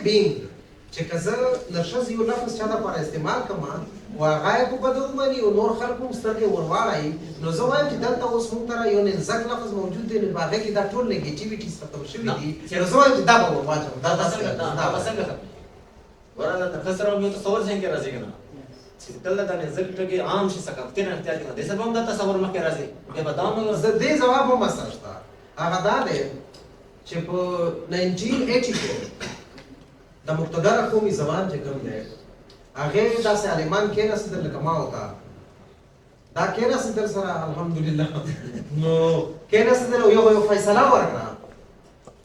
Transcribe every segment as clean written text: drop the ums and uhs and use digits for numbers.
being چې کزه نرشز یو لفظ چا د پر استعمال کما واغای په بدو باندې او نور خلکو سترګې ورواړای نو زه وایم چې دلته اوس موږ تر یو نزاک لفظ موجود دی نو هغه کې دا ټول نیگیټیویټیز ختم شوي دي نو زه وایم چې دا به ورواچو دا څنګه ورته تفسیر او تصور څنګه راځي کنه چې دلته د نزاک ټکی عام شي ثقافتي نه احتیاط کنه د سبب د تصور مخکې راځي به بدام زه دې جواب هم مسرشتا هغه دا دی چې په 1980 کې د مقتدر قومي زمان چې کوم دی هغه داسې عالمان کېناستل لکه ما وتا دا کېناستل سره الحمدلله نو کېناستل یو فیصله ورکړه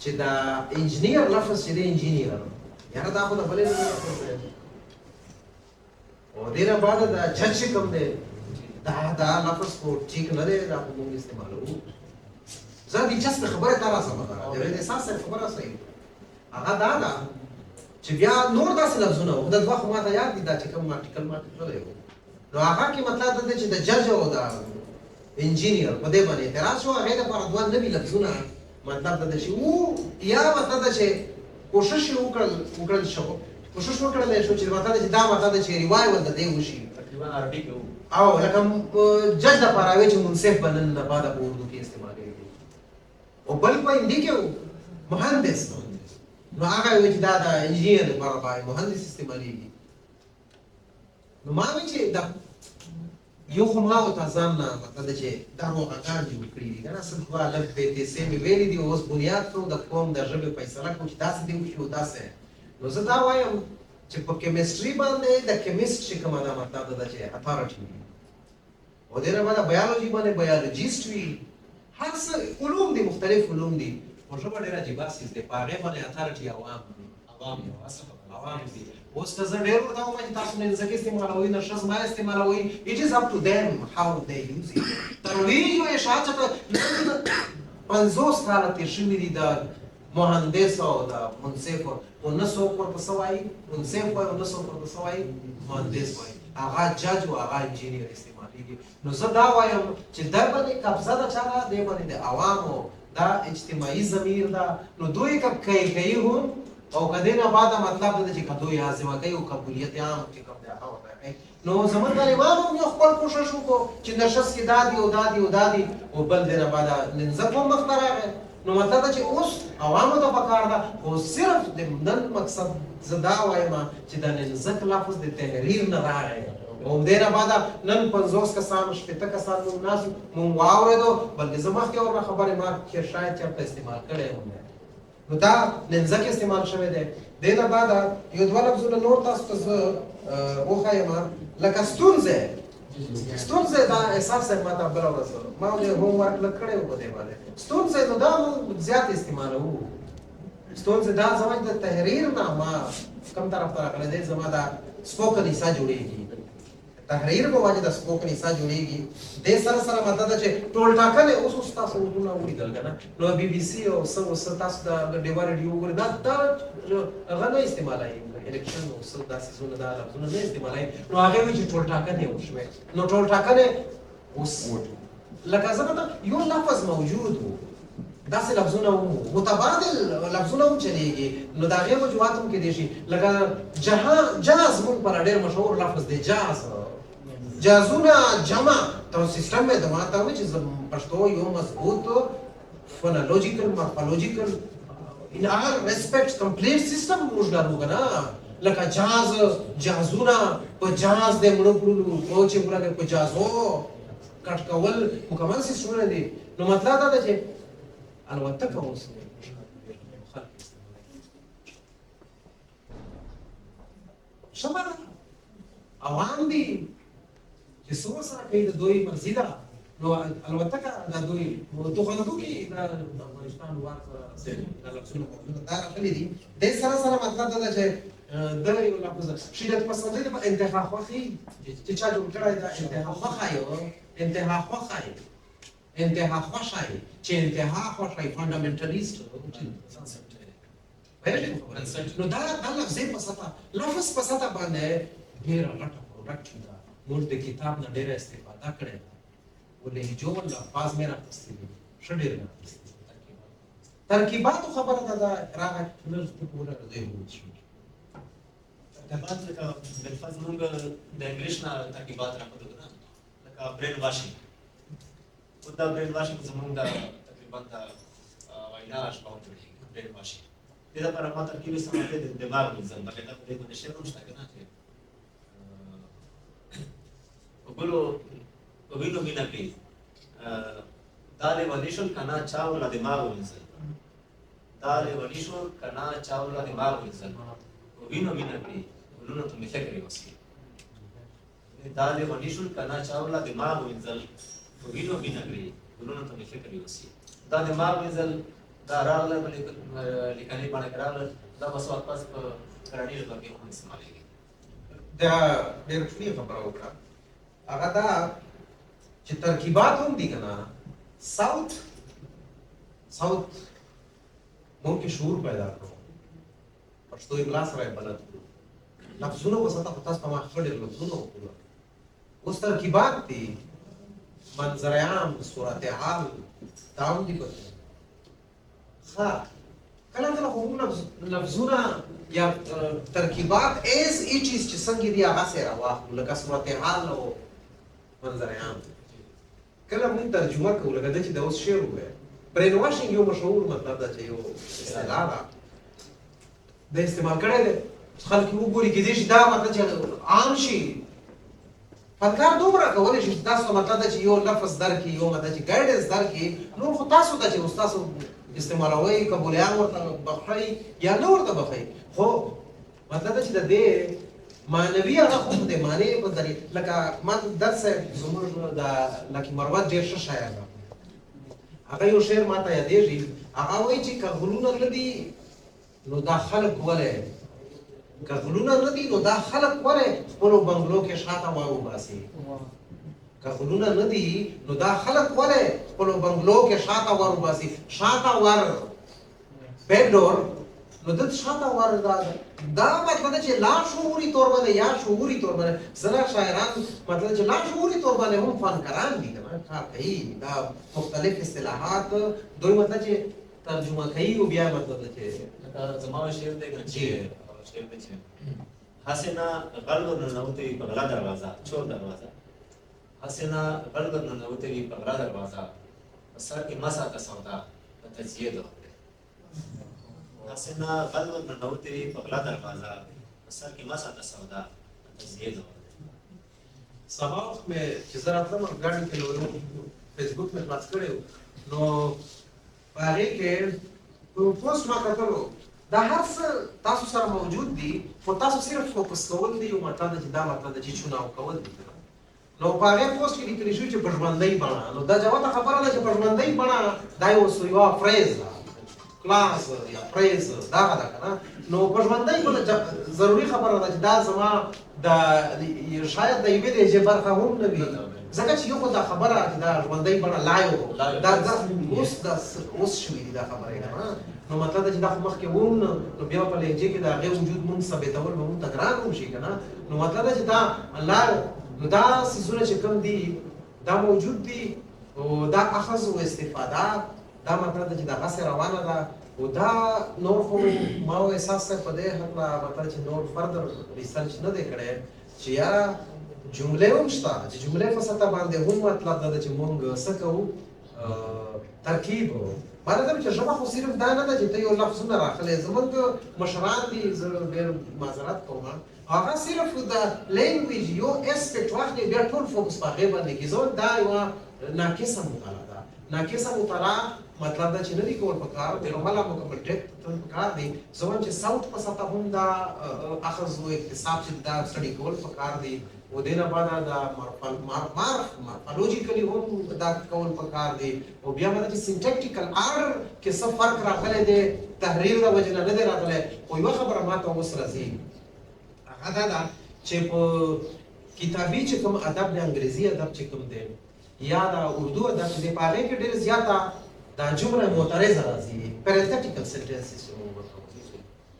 چې دا انجینیر لفظ چې دی انجینیر یاره دا خو د بلې نه او دې نه بعد دا جج کوم دی دا لفظ خو ټیک نه دی دا موږ استعمالوو زه دې چسته خبره تا را سمه ده د احساس خبره صحیح هغه دا ده چې بیا نور داسې لفظونه وو د دوه خو ماته یاد دي دا چې کوم آرټیکل ما کړی وو نو هغه کې مطلب دا دی چې د جج او د انجینیر په دې باندې اعتراض شو هغې دپاره دوه نوي لفظونه مطلب دا دی چې یا مطلب دا چې کوشش یې وکړل شو کوشش وکړلی شو چې مطلب چې دا مطلب چې ریوایول د دې وشي تقریبا عربي کې او لکه جج دپاره وایي چې منصف به نن نه بعده په اردو کې استعمالېږي او بل په هندي کې مهندس نو هغه وایي چې دا د انجینیر لپاره باید مهندس استعمالېږي نو ما وایي چې دا یو خو ما ورته ځان نه مطلب چې دا روغاګان جوړ کړي دي که نه صرف الف ب ت س مې ویلي دي اوس بنیاد کړو د قوم د ژبې فیصله کړو چې داسې دې وشي او داسې نو زه دا وایم چې په کیمستري باندې د کیمسټ چې کومه دا مطلب ده چې اتھارټي وي او دې نه بعد بیولوژي باندې بیولوژیسټ وي هر څه علوم دي مختلف علوم دي خو ژبه ډېره عجیبه سیز دی په هغې باندې اتھارټي عوام دي عوام دي اوس که زه ډېر ورته ووایم چې تاسو ننځکې استعمالوئ نرشز ما استعمالوئ it is up to them how they use it ترویج وایي شاید چې 50 کاله تېر شوي دي د مهندس او د منصف او نه څوک ورته څه وایي منصف وایي او نه څوک ورته څه وایي مهندس وایي هغه جج او هغه انجینیر استعمالېږي نو زه دا وایم چې دا باندې قبضه د چا ده دې باندې د عوامو دا اجتماعي ضمیر ده نو دوی که کوي هم او که دې نه بعده مطلب دا چې که دوی هاضمه کوي او قبولیت عام چې کوم دی هغه ورته کوي نو زموږ طالبانو هم یو خپل کوشش وکړو چې نشست کې دا دي او دا دي او دا دي او بل دې نه بعده ننځک هم مخته راغی نو مطلب دا چې اوس عوامو ته پکار ده خو صرف د نن مقصد زه دا وایم چې د ننځک لفظ د تحریر نه راغی او دې نه بعده نن 50 کسان شپېته کسان موږ ناست موږ واورېدو بلکې زه مخکې ورنه خبرې ما چې شاید چېرته استعمال کړی هم دی نو دا ننځک استعمال شوی دی دې نه بعده یو دوه لفظونه نور تاسو ته زه وښایم لکه ستونزې دا احساس صاحب ما ته بله ورځ ما د هوم ورک لږ کړی و په دې باندې ستونزې نو دا موږ زیات استعمالوو ستونزې دا زما د تحریر نه ما کوم طرف ته راغلی دی زما دا سپوکن حصه جوړېږي تحریر په وجه د سپوکن حصه جوړېږي دې سره سره مطلب ده چې ټول ټاکنې اوس تاسو اردونه ولیدل که نه نو بي بي سي او څه تاسو د ډیوا ریډیو وګورئ دا هغه نه استعمالوي الیکشن او څه داسې څونه دا لفظونه نه استعمالوي نو هغې وایي چې ټول ټاکنې وشوې نو ټول ټاکنې اوس لکه زه به یو لفظ موجود و داسې لفظونه هم متبادل لفظونه هم چلېږي نو د هغې وجوهات هم کېدای شي لکه جاز موږ پر ډېر مشهور لفظ دی جازونه جمع ته سیسټم مې د ما ته وایي چې پښتو یو مضبوط فونالوجیکل مارفالوجیکل in our respect complete system موږ لرو که نه لکه جازونه په جاز دی مړه کړلو په چې مړه په جازو کټ کول مکمل سیسټمونه دي نو مطلب دا ده چې الوتکه اوس شمه عوام دي چې څه ورسره کوي د دوی مرضي ده نو الوتکه دا دوی توغندو کې د افغانستان واک سره د لفظونه دا راغلي دي دې سره سره مطلب دا ده چې دا یو لفظ شیدت پسندۍ د انتها خوښي چې چا جوړ کړی دا انتها خوښایي انتها خوښایي چې انتها خوښایي فانډامنټلیسټ نو دا لفظ په سطح باندې ډېره غټه پروډکټ ده موږ د کتاب نه ډېره استفاده کړې ده ولهجو والالفاظ مې راخیستي دي ښه ډېر مې راخیستي دي ترکیباتو خبره ده دا راغی لږ پوره دی ترکیبات لکه بالفرض موږ د انګلیش نه ترکیبات راخدو کنه لکه برین واشینګ خو دا برین واشینګ زموږ د تقریبا د وینا اشباح جوړېږي برین واشینګ دې لپاره ما ترکیب استعمال کړی د دماغ ملزم بلکې دا په دې باندې شعر هم شته کنه چې وګلو مینا کړي دالې ونیشل کنا چاولا دماغ ونیسل دالې ونیشل کنا چاولا دماغ ونیسل وینو مینا کړي ولونو ته می فکر وسی دالې ونیشل کنا چاولا دماغ ونیسل وینو مینا کړي ولونو ته می فکر وسی دا دماغ ونیسل دا راغله لیکنې باندې راغله دا بس واپس په کراني ژبه کې هم استعمالېږي دا ډېر ښه خبره وکړه هغه دا چې ترکیبات هم دي کنه साउथ مونږ کې شعور پیدا کړو پښتو املا سره بلد کړو لفظونو په سطح تاسو په مخ ډېر لفظونه وکړو اوس ترکیبات دي منظر عام صورت حال داوم دي په ها کله کله کوم لفظونه یا ترکیبات ایز ایچ از چې څنګه دي هغه سره واخلو لکه صورت حال او منظر عام کله موږ ترجمه کوو لکه د چې د اوس شعر ووایه برین واشینګ یو مشهور مطلب ده چې یو اصطلاح ده د استعمال کړی دی خلک وګوري کېدای شي دا مطلب چې عام شي فنکار دومره کولی شي تاسو مطلب ده چې یو لفظ درکړي یو مطلب چې ګایډنس درکړي نور خو تاسو ته چې اوس تاسو استعمالوئ که بولیان ورته بخښئ یا نه ورته بخښئ خو مطلب ده چې د دې معنوي هغه خو د معنی په ذریعه لکه ما درس زموږ د لکه مروت ډېر ښه شاعر ده هغه یو شعر ماته یادېږي هغه وایي چې که غلونه نه دي نو دا خلک ولې که غلونه نه دي نو دا خلک ولې خپلو بنګلو کې شاته وباسي که غلونه نه دي نو دا خلک ولې خپلو بنګلو کې شاته وباسي شاته ور بیکډور نو د شاته ور دا مطلب چې لا شعوري تور باندې یا شعوري تور باندې زړه شاعران مطلب چې لا شعوري تور باندې هم فنکاران دي کنه کار کوي دا مختلف اصطلاحات دوی مطلب چې ترجمه کوي او بیا مطلب چې زما شعر دی چې شعر دی چې حسنا قلب ننوتی په غلا دروازه چور دروازه حسنا قلب ننوتی په غلا دروازه سر کې مسا کا سودا تجزیه ده حسنا قلب ننوتی په غلا دروازه سر کې مسا کا سودا تجزیه ده سبا مې چې زه راتلم ګاډي کې لولم فیسبوک مې خلاص کړی نو په هغې کې پوسټ ما کتلو دا هر څه تاسو سره موجود دي خو تاسو صرف فوکس کول دي یو مطلب ده چې دا مطلب ده چې چوناو کول دي نو په هغې پوسټ کې لیکلی شوي چې په ژوندۍ بڼه نو دا جوته خبره ده چې په ژوندۍ بڼه دا یوه فریز ده کلاس یا فریز دغه ده که نه نو په ژوندۍ بڼه ضروري خبره ده چې دا زما د شاید د یوې لهجې برخه هم نه وي ځکه چې یو خو دا خبره چې دا ژوندۍ بڼه لایو دا اوس شوي دي دا خبره که نه نو مطلب ده چې دا خو مخکې وم نو بیا په لهجې کې د هغې وجود مونږ ثابتول به مونږ ته ګران هم شي که نه نو مطلب ده چې دا لایو نو دا څیزونه چې کوم دي دا موجود دي او دا اخذ و استفاده دا مطلب ده چې دغسې روانه ده او دا نور خو ما و احساس صاحب په دې هکله مطلب چې نور فردر ریسرچ نه دی کړی چې یاره جملې هم شته چې جملې په سطح باندې هم مطلب دا ده چې مونږ څه کوو ترکیب مطلب چې ژبه خو صرف دا نه ده چې ته یو لفظونه راخلې زموږ مشران دي زه ډېر معذرت کوم هغه صرف د لینګویج یو اسپیکټ واخلي بیا ټول فوکس په هغې باندې کړي زموږ دا یوه ناقصه مطالعه ده ناقصه مطالعه مطلب دا چې نه دي کول پکار مکمله مکمل ډیپت تل پکار دی زموږ چې ساوت په سطح هم دا اخذ و اکتساب چې دا سټډي کول پکار دی و دې نه بعد دا مارفالوجیکلی هم دا کول پکار دی او بیا مطلب چې سینټیکټیکل آرډر کې څه فرق راغلی دی تحریر د وجې نه نه دی راغلی خو یوه خبره ماته اوس راځي هغه دا ده چې په کتابي چې کوم ادب دی انګریزي ادب چې کوم دی یا دا اردو ادب چې دی په هغې کې ډېر زیاته دا جمله معترضه راځي پیرنتیټیکل سنټنسز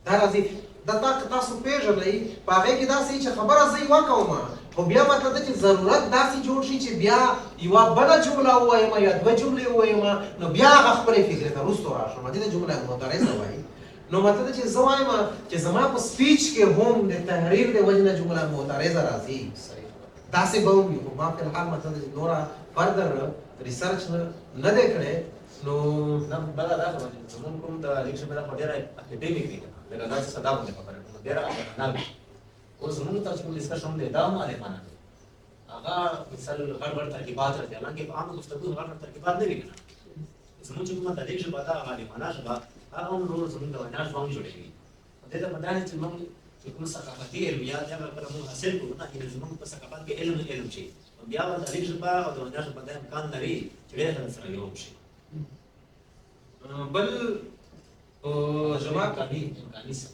دا راځي دا تاسو پیژنئ په هغې کې داسې چې خبره زه یوه کوم خو بیا مطلب ده چې ضرورت داسې جوړ شي چې بیا یوه بله جمله ووایم یا دوه جملې ووایم نو بیا هغه خپلې فکرې ته وروستو راشم دې ته جمله معترضه وایي نو مطلب چې زه وایم چې زما په سپیچ کې هم د تحریر د وجه نه جمله معترضه راځي داسې به وي خو ما په الحال مطلب چې نوره فردر ریسرچ نه دی کړی نو دا بل دا خبره ده زموږ کوم د لیک شپه د ډیره اکیډمیک دي لکه دا څه صدا باندې خبره ده ډیره نه وي او زموږ تاسو کوم ډیسکشن دی دا معلومانه هغه مثال غړ ترکیبات راځي حالانکه په عامه گفتگو غړ ترکیبات نه وي زموږ چې کومه د لیک شپه دا معلومانه شبه هغه هم نور زموږ د ویناش باندې جوړېږي دې ته مدانه چې موږ چې کوم ثقافتي علمیات هغه پر موږ حاصل کوو نه چې زموږ په ثقافت کې علم شي بیا د لیک شپه او د ویناش په دغه امکان لري چې ډېر سره یو شي بل جماعت امکاني څه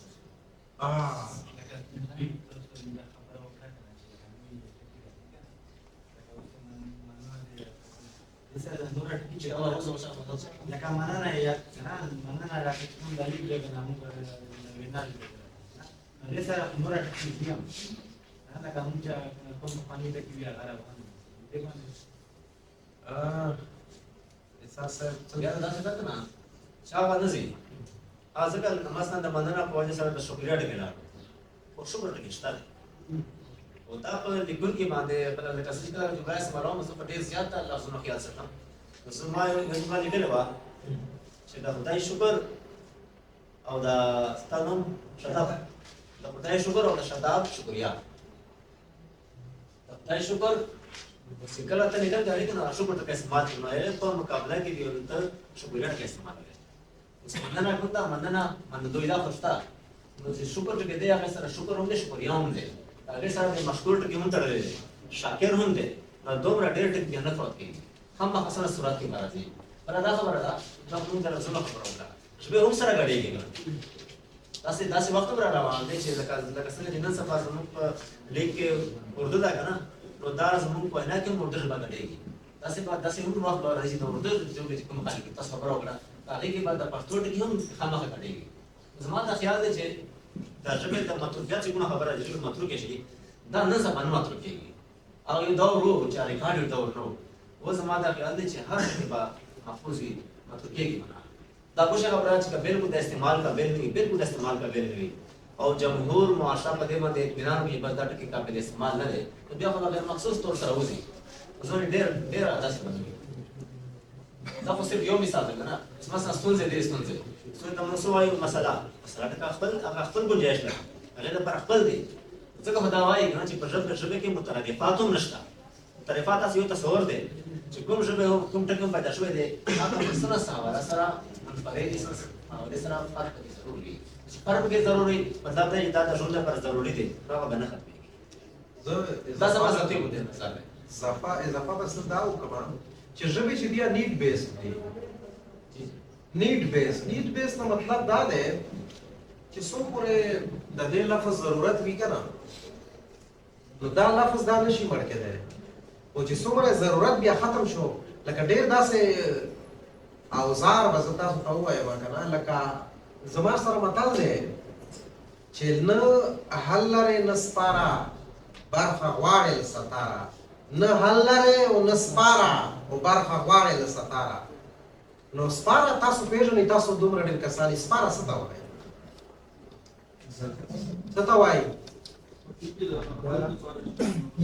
لکه مننه یا مننه راکې کوم دلیل دی نه موږ وینال دي سره نور ټکی دیم لکه موږ چې کوم پانی ته کې ویل غره باندې دې باندې احساس بیا دا څه ده نه چا باندې زی ازګل مثلا د مننه په وجه سره د شکریا ډېر نه او شکر ټکی شته او دا په لیکل کې باندې په لکه څنګه چې راځي مرام څه په ډېر زیات لفظونو خیال ساتم نو ما یو جمله لیکلې وه چې د خدای شکر او د ستانم شتاب د خدای شکر او د شتاب شکریا د خدای شکر چې کله ته لیکل کوي نو شکر ته استعمال کوي په مقابله کې دی ته شکریا ته استعمال کوي اوس مننه کوته مننه دوی لا خوشتا نو چې شکر ته دی هغه سره شکر هم دی شکریا هم دی هغه سره د مشکور ټکی هم تړلی دی شاکر هم دی نو دومره ډېر ټکی نه فرق کوي هم حسنه صورت کې راځي پر دا خبره ده دا موږ د رسول خبره وکړه چې به هم سره غړېږي داسې وخت را روان دی چې لکه څنګه چې نن سبا زموږ په لیک کې اردو ده که نه نو دا زموږ په وینا کې هم اردو ژبه غړېږي داسې هم وخت به راځي د اردو ژبې چې کوم خلک تاسو خبره وکړه هغې کې به د پښتو ټکي هم خامخا غړېږي زما دا خیال دی چې د ژبې د متروکیت چې کومه خبره چې ژبه متروکه شي دا نن سبا نه متروکېږي هغه یو دور و چې ریکارډ دور نه و اوس زما دا خیال دی چې هر څه به محفوظ وي متروکېږي معنا دا کومه خبره چې بالکل د استعمال قابل نه وي بالکل د استعمال قابل نه وي او جمهور معاشره په دې باندې اطمینان کوي بس دا ټکي قابل استعمال نه دی نو بیا خو غیر مخصوص طور سره وځي زه ډېر داسې بدوي دا خو صرف یو مثال دی نه مثلا ستونزې ته موږ څه وایو مسله ټکه خپل ګنجایش لري هغې لپاره خپل دی ځکه خو دا وایي که نه چې په ژبه کې مترادفات هم نشته مترادفات داسې یو تصور دی چې کوم ژبه کوم ټکی پیدا شوی دی هغه په سره سره منفرد محاورې سره فرق پکې ضرور وي چې فرق پکې ضرور وي مطلب دا چې دا د ژوند لپاره ضروري دی هغه به نه ختمېږي دا زما ذاتي دی نظر دی اضافه بس دا وکړم چې ژبې چې بیا نیډ بیس دي نیډ بیس نو مطلب دا دی چې څو پورې د دې لفظ ضرورت وي که نه نو دا لفظ دا نشي مړ کېدی او چې څومره ضرورت بیا ختم شو لکه ډېر داسې اوزار به زه تاسو ته ووایم که نه لکه زما سره متل دی چې نه حل لرې نه سپاره برخه غواړې له ستاره نه حل لرې او نه سپاره او برخه غواړې له ستاره نو سپاره تاسو پېژنئ تاسو دومره ډېر کسان سپاره څه ته وایي څه ته وایي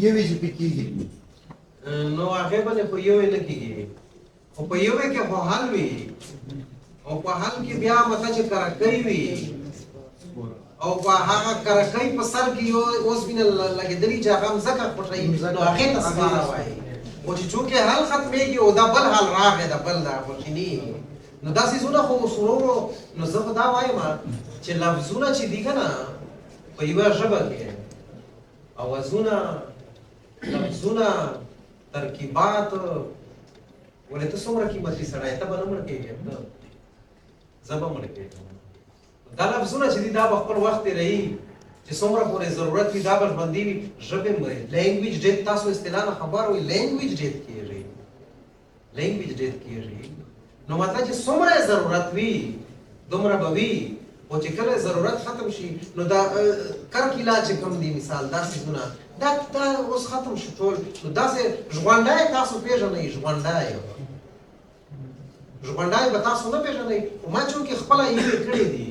یوې ژبې کېږي نو هغې باندې خو یوې نه کېږي خو په یوې کې خو حل وي او په حل کې بیا مته چې کرکۍ وي او په هغه کرکۍ په سر کې یو اوسپنه لګېدلي چې هغه مځکه پټوي نو هغې ته سپاره وایي خو چې چونکې حل ختمېږي او دا بل حل راغی د بل دا مخکیني نو دا څیزونه خو ورو نو زه خو دا وایم چې لفظونه چې دي که نه په یوه ژبه کې اوازونه لفظونه ترکیبات ولې ته څومره قیمتي سړی ته به نه مړ کېږې زه به مړ کېږم دا لفظونه چې دي دا به خپل وخت تېروي چې څومره پورې ضرورت وي دا به ژوندي وي ژبې لینګویج ډېت تاسو اصطلاح نه خبر وي لینګویج ډېت کېږي نو مطلب چې څومره ضرورت وي دومره به وي او چې کله ضرورت ختم شي نو دا کرکیلا چې کوم دي مثال دا څیزونه دا اوس ختم شو ټول نو داسې ژغونډی تاسو پېژنئ ژغونډی به تاسو نه پېژنئ خو ما چونکې خپله یوې کړې دي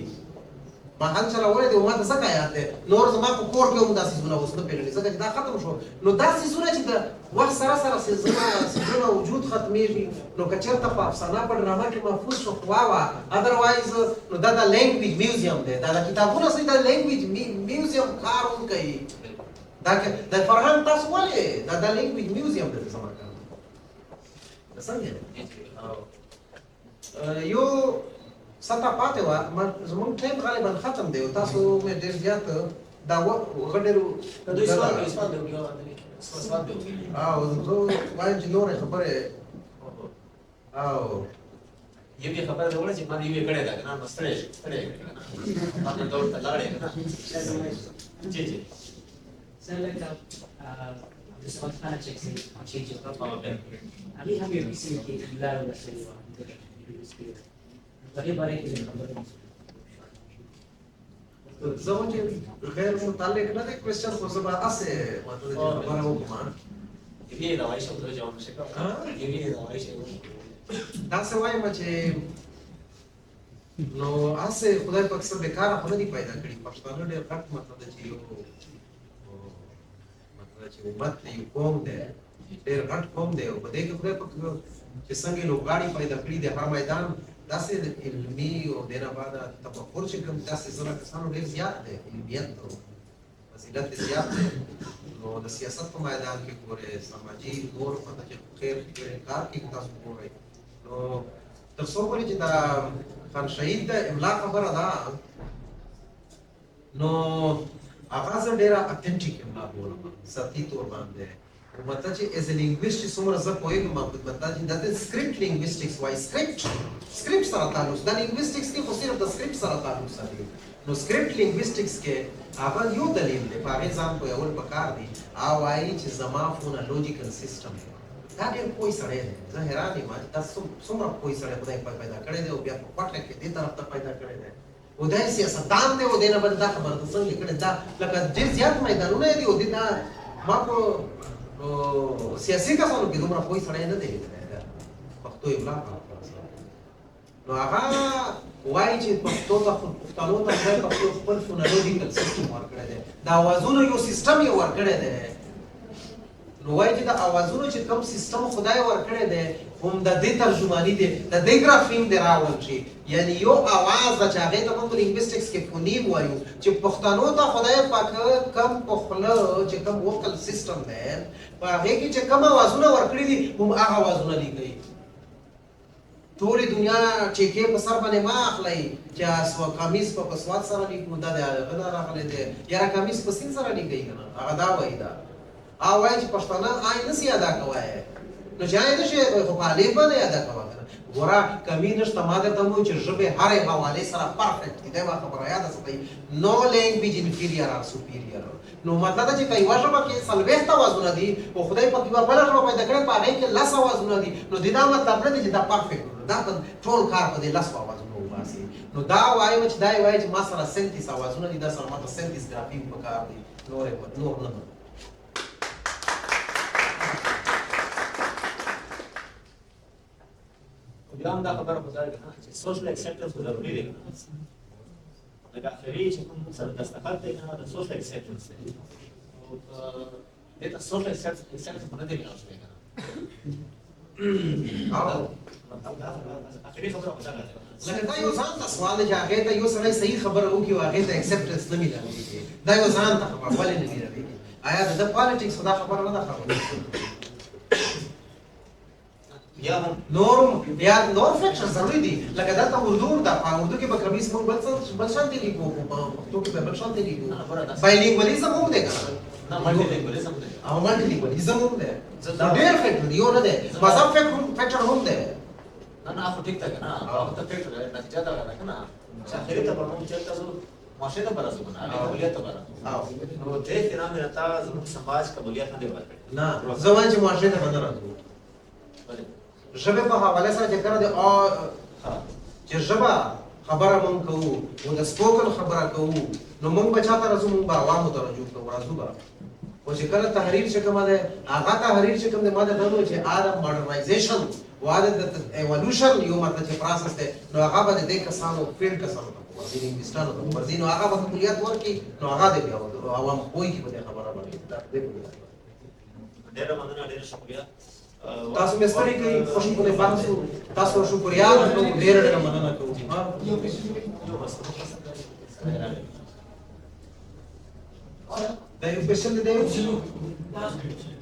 ما حل چلولې دی ما ته څه یاد دی نور زما په کور کې هم دا سیزونه اوس نه پیژني ځکه چې دا ختم شو نو دا سیزونه چې د وخت سره سره سیزونه وجود ختمېږي نو که چېرته په افسانه په ډرامه کې محفوظ شو خو وه ادروایز نو دا د لینګویج میوزیم دی دا د کتابونو سره د لینګویج میوزیم کار هم کوي دا د فرهنګ تاسو ولې دا د لینګویج میوزیم دی د سمرقند دا څنګه یو ستا پاتې وه زموږ ټایم غالبا ختم دی او تاسو مې ډېر زیات دا غډېرو دوی سوال کوي سوال دی سوال دی زه وایم چې نورې خبرې او یوې خبره ده چې ما دې یوې کړې ده که نه نو ستړی کړې که نه ما دې دور ته لاړې که نه جی جی Sir, like this one kind of checks in on change of profile. अभी हम ये किसी की लाल वाला से हुआ बड़े बड़े के खबर زه هم چې غیر متعلق نه دی کوېسچن خو زه به هسې ماته د دې خبره وکړم یوې دوايي شو ته جواب نشي کولی یوې دوايي شو داسې وایم چې نو هسې خدای پاک څه بېکاره خو نه دي پیدا کړي پښتانه ډېر غټ مطلب دی چې یو مطلب چې امت دی یو قوم دی ډېر غټ قوم دی او په دې کې خدای پاک چې څنګه لوبغاړي پیدا کړي د هر میدان داسې علمي او دې نه بعد تفکر چې کوم داسې زره کسانو ډېر زیات دی علمیت او فضیلت زیات دی نو د سیاست په میدان کې ګورې سماجي نور مطلب چې خیر کار کې تاسو ګورئ نو تر څو پورې چې دا خان شهید د املا خبره ده نو هغه زه ډېره اتنټیک املا بولم سطحي طور باندې مطلب چې ایز ا لینګویسټ چې څومره زه پوهېږم مطلب چې دا د سکرپټ لینګویسټکس وایي سکرپټ سره تعلق دا لینګویسټکس کې خو صرف د سکرپټ سره تعلق ساتي نو سکرپټ لینګویسټکس کې هغه یو دلیل دی په هغې ځان پوهول پکار دي هغه وایي چې زما فونالوجیکل سیسټم دا ډېر پوه سړی دی زه حیران یم چې دا څومره پوه سړی خدای پاک پیدا کړی دی او بیا په کوټه کې دې طرف ته پیدا کړی دی او دا سیاستدان دی او دې نه باندې دا خبره ده څنګه کړې دا لکه ډېر زیات میدانونه دي او دې دا ما په سیاسي کسانو کې دومره پوه سړی نه دی لیدلی پښتو املا نو هغه وایي چې پښتنو ته خدای پاک خپل فونالوجیکل سیسټم ورکړی دی د اوازونو یو سیسټم یې ورکړی دی نو وایي چې د اوازونو چې کوم سیسټم خدای ورکړی دی هم د دې ترجماني دی د دې ګرافیم دی راوړل شي یعنی یو اواز ده چې هغې ته موږ لینګویسټکس کې فونیم وایو چې پښتنو ته خدای پاک کم په خوله چې کوم وکل سیسټم دی په هغې کې چې کوم اوازونه ورکړي دي هم هغه اوازونه لیکئ ټولې دنیا چیکې په سر باندې مه اخلئ چې کمیس په سواد سره لیکو دا د هغه نه راغلی دی یاره کمیس په سین سره لیکئ که نه هغه دا وایي دا هغه وایي چې پښتانه آی نسي ادا کوی نو چې آی نشي خو په الف باندې ادا کوه که نه ګوره کمی نشته ما درته هم چې ژبې هرې حوالې سره پرفیکټ دي دا یوه خبره یاده ساتئ نو لینګویج انفیریر آر سوپیریر نو مطلب دا چې که یوه ژبه کې 40 اوازونه دي او خدای پاک یوه بله ژبه پیدا کړې په هغې کې 10 اوازونه دي نو د دا مطلب نه دی چې دا پرفیکټ دا ټول کار په دې 10 اوازونو وباسي نو دا وایم چې دا یې وایي چې ما سره 37 اوازونه دي دا سره ماته 37 ګرافیم پکار دي نور نه بیا هم دا خبره خو ځای ده چې سوشل اکسپټنس خو ضروري دی لکه اخري چې کوم سره دستخط دی کنه د سوشل اکسپټنس دی او دې ته سوشل اکسپټنس په نه دی ملاو شوی کنه اخري خبره خو ځای ده لکه دا یو ځان ته سوال دی چې هغې ته یو سړی صحیح خبره وکړي او هغې ته اکسپټنس نه میلاوېږي دا یو ځان ته خبره ولې نه میلاوېږي آیا د ده پالیټکس خو دا خبره نه ده خبره نور فیکچر ضروري دي لکه دلته اردو ده په اردو کې به کمیس موږ بل شانتې لیکو په پښتو کې به بل شانتې لیکو بایلینګولیزم هم دی که نه ملټیلینګولیزم دی او ملټیلینګولیزم هم دی ډېر فیکټر دی یو نه دی مذهب فیکټر هم دی نه خو ټیک ده که نه هغه ته فیکټر دی نتیجه دا ده که نه چې اخري ته به موږ چېرته ځو معاشرې ته به راځو که نه هغې قبولیت ته به راځو نو دې کې نه مې تا زموږ سماج قبولیت نه دی ورکړی نه زه وایم چې معاشرې ته به نه راځو ژبې په حواله سره چې کله د چې ژبه خبره مونږ کوو او د سپوکن خبره کوو نو مونږ به چاته راځو مونږ به عوامو ته رجوع کوو راځو به خو چې کله تحریر چې کومه دی هغه تحریر چې کوم دی ما درته وویل چې د ماډرنایزیشن او د ایوالوشن یو مطلب چې پروسس دی نو هغه به د دې کسانو فیلډ کسانو ته ځینې انګلیسټانو ته ورځي نو هغه به کلیات ورکړي نو هغه دې بیا عوام پوهېږي په دې خبره باندې دا دې ډېره مننه ډېره شکریه تاسو مې ستړي کړئ خوشبو بحث تاسو شکریا کوم ډېره مننه کوم دا یو کوېشن دی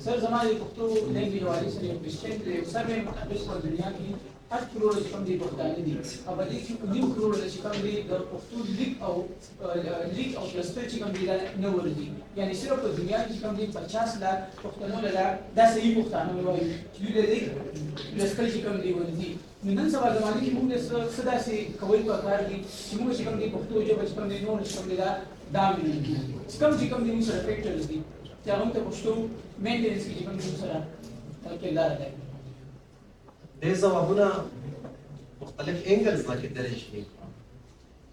سر زمانه پښتو لینګویج والے سره یو کوېشن دی سر مې مطابق په دنیا کې 8 کروڑ چې کوم دي پښتانه دي او په دې کې 9 کروڑ چې کوم دي د پښتو لیک او پلسټر چې کوم دي دا نه وردي یعنی صرف په دنیا کې کوم دي 50 لاک پښتنو لپاره دا صحیح پښتانه وایي چې د دې پلسټر چې کوم دي وردي نن سبا زمانه کې موږ صدا سي کول پکار دي چې موږ چې کوم دي پښتو ژبه چې کوم دي نور چې کوم دي دا دامن چې کوم دي موږ سره فیکټرز دي چې هغه ته پښتو مینټیننس کې کوم دي سره کېدار دی دې ځوابونه مختلف انګلز نه کېدلی شي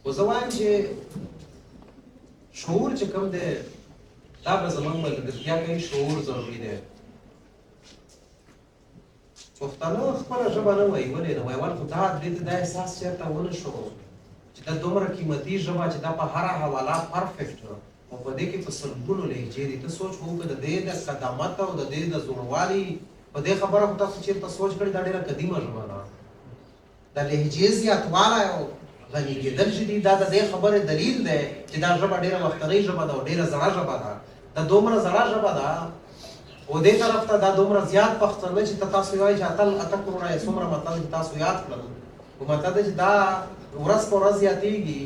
خو زه وایم چې شعور چې کوم دی دا به زموږ ملګرتیا کوي شعور ضروري دی پښتانه خپله ژبه نه وایي ولې نه وایي ول خو دا دې ته دا احساس چېرته ونه شو چې دا دومره قیمتي ژبه چې دا په هره حواله پرفیکټ او په دې کې په سلګونو لهجې دي ته سوچ وکړه د دې د قدامت او د دې د زوړوالي په دې خبره خو تاسو چېرته سوچ کړئ دا ډېره قدیمه ژبه ده د لهجې زیاتوالی او غني کېدل چې دي دا د دې خبرې دلیل دی چې دا ژبه ډېره وختنۍ ژبه ده او ډېره زړه ژبه ده دا دومره زړه ژبه ده او دې طرف ته دا دومره زیات پښتانه چې تاسو وایئ چې اته کروړه یا څومره مطلب چې تاسو یاد کړل خو مطلب دی چې دا ورځ په ورځ زیاتېږي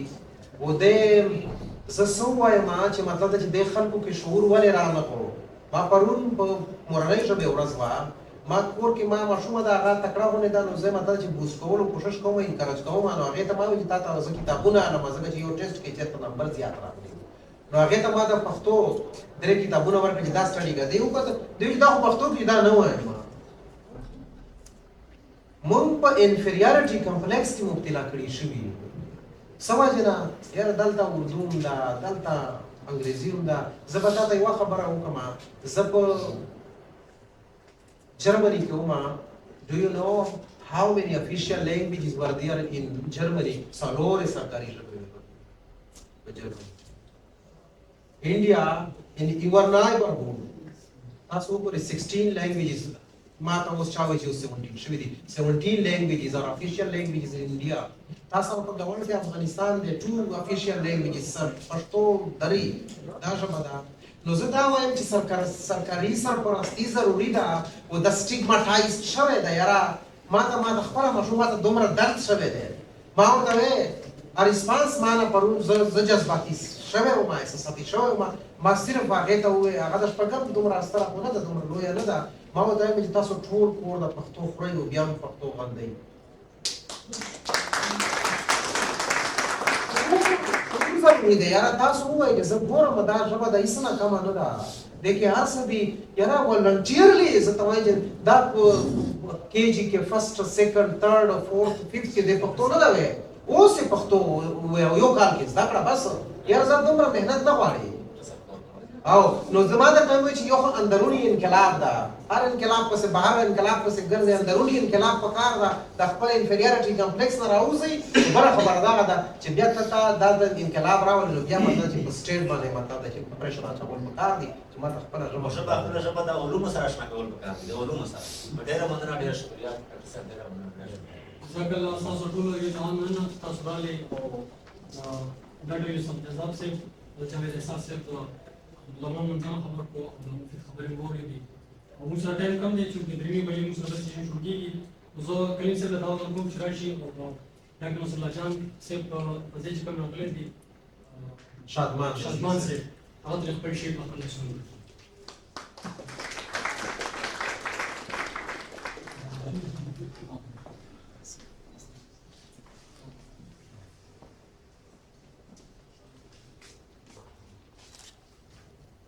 او دې زه څه ووایم چې مطلب دی چې دې خلکو کې شعور ولې رانغلو ما پرون په مورنۍ ژبې ورځ وه ما کور کې ما ماشومه ده هغه تکړه غونې ده نو زه مطلب چې بوس کولو کوشش کوم انکرج کوم نو هغې ته ما وایي چې تا ته زه کتابونه اخلم ځکه چې یو ټسټ کې چېرته نمبر زیات راغلی نو هغې ته ما د پښتو 3 کتابونه ورکړل چې دا سټډي کوه دی وکړه دوی دا خو پښتو کې دا نه وایم موږ په انفیریارټي کمپلیکس کې مبتلا کړي شوي څه وجې نه یاره دلته اردو هم ده دلته انګریزي هم ده زه به تا ته یوه خبره وکړم زه په جرمني کې وم do you know how many official languages were there in Germany څلورې سرکاري ژبې په جرمني India in your neighborhood تاسو وګورئ 16 languages ما ته اوس چا وایي چې 17 شوي دي 17 languages are official languages in India تاسو په ګاونډ کې افغانستان د 2 official languages پښتو دري دا ژبه ده نو زه دا وایم چې سرکاري سرپرستي ضروري ده او د سټیګماټایز شوی ده یاره ما ته خپله ماشومه ته دومره درد شوی دی ما ورته وې ریسپانس ما نه پرون زه جذباتي شوی وم احساساتي شوی وم ما صرف هغې ته وویل هغه د شپږم دومره ستره خو نه ده دومره لویه نه ده ما ورته وایم چې تاسو ټول کور د پښتو خورئ او بیا هم پښتو غندئ ضروري دی یاره تاسو ووایئ زه ګورم دا ژبه د هېڅ نه کمه نه ده دې کې هر څه دي یاره ولنټیرلی زه ته وایم چې دا په KG کې فرسټ سیکنډ تھرډ فورث ففت کې دې پښتو نه ده وی اوس یې پښتو یو کال کې زده کړه بس یاره زه دومره محنت نه غواړي او نو زما درته وایي چې یو خو اندروني انقلاب ده هر انقلاب پسې بهر انقلاب پسې ګرځي اندروني انقلاب پکار ده د خپل انفیریارټي کمپلیکس نه راوځئ بله خبره دغه ده چې بیا ته دا د انقلاب راولي نو بیا مطلب چې په سټیټ باندې مطلب ده چې پریشر اچول پکار دي چې ما ته خپله ژبه خپله ژبه د علومو سره اشنا کول پکار دي د علومو سره ډېره مننه ډېره شکریه ډاکټر صاحب ډېره مننه جزاک الله تاسو ټول یې ځان مننه تاسو راغلي او ډاکټر یوسف جزاب صاحب او جاوید احساس صاحب لمن منځنه خبر کو مفید خبرې واورېدې او موږ سره ټایم کم دی چې د 3 بجې موږ سره سیشن شروع کېږي زه کلیم صاحب ته دعوت ورکوم چې راشي او ډاکټر نصر الله جان صاحب په ځای چې کوم راغلی دي شادمان صاحب هغه ترې خپل شی په خپل رسول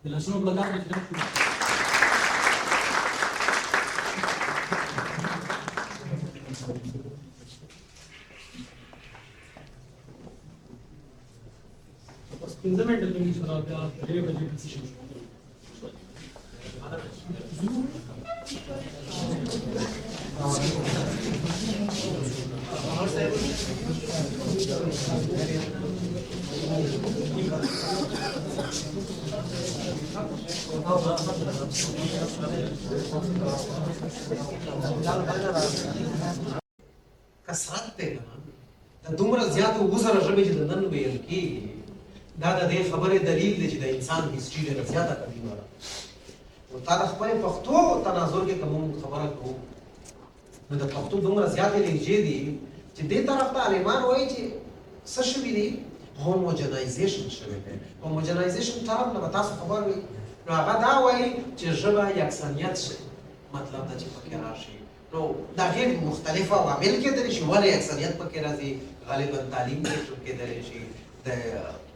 de la zona blocada de pues 15 मिनट में मुझे आप 3 बजे की सेशन शुरू کثرت دی کنه د دومره زیاتو وزره ژبې چې د نن ویل کېږي دا د دې خبرې دلیل دی چې د انسان هسټري ډېره زیاته قدیمه ده نو تا د خپلې پښتو تناظر کې که موږ خبره کوو نو د پښتو دومره زیاتې لهجې دي چې دې طرف ته عالمان وایي چې څه شوي دي هوموجنایزیشن شوی دی هوموجنایزیشن طرف نه به تاسو خبر وي نو هغه دا وایي چې ژبه یکسانیت شي مطلب دا چې پکې راشي نو دا غیر مختلف عوامل کېدلی شي ولې اکثریت پکې راځي غالبا تعلیم کې کېدلی شي د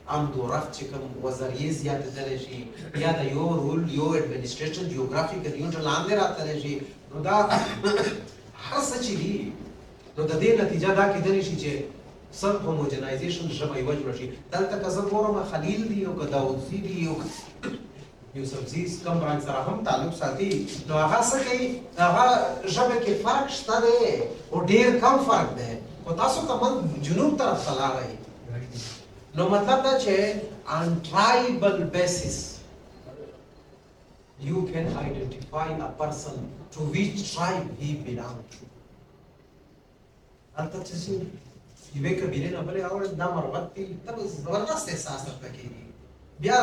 عمد و رفت چې کوم وزریې زیاتېدلی شي یا د یو رول یو اډمنسټریشن جیوګرافیکل یونټ لاندې راتلی شي نو دا هر څه چې دي نو د دې نتیجه دا کېدلی شي چې سب هوموجنایزیشن ژبه یوه جوړه شي دلته که زه ګورم خلیل دی او که داودزي دی او یوسفزي کوم رنګ سره هم تعلق ساتي نو هغه څه کوي هغه ژبه کې فرق شته دی او ډېر کم فرق دی خو تاسو که من جنوب طرف ته لاړئ نو مطلب دا چې on tribal basis you can identify a person to which tribe he belongs to هلته چې یوې قبیلې نه بلې اورې دا مرغت دي ته به زبردست احساس درته کېږي بیا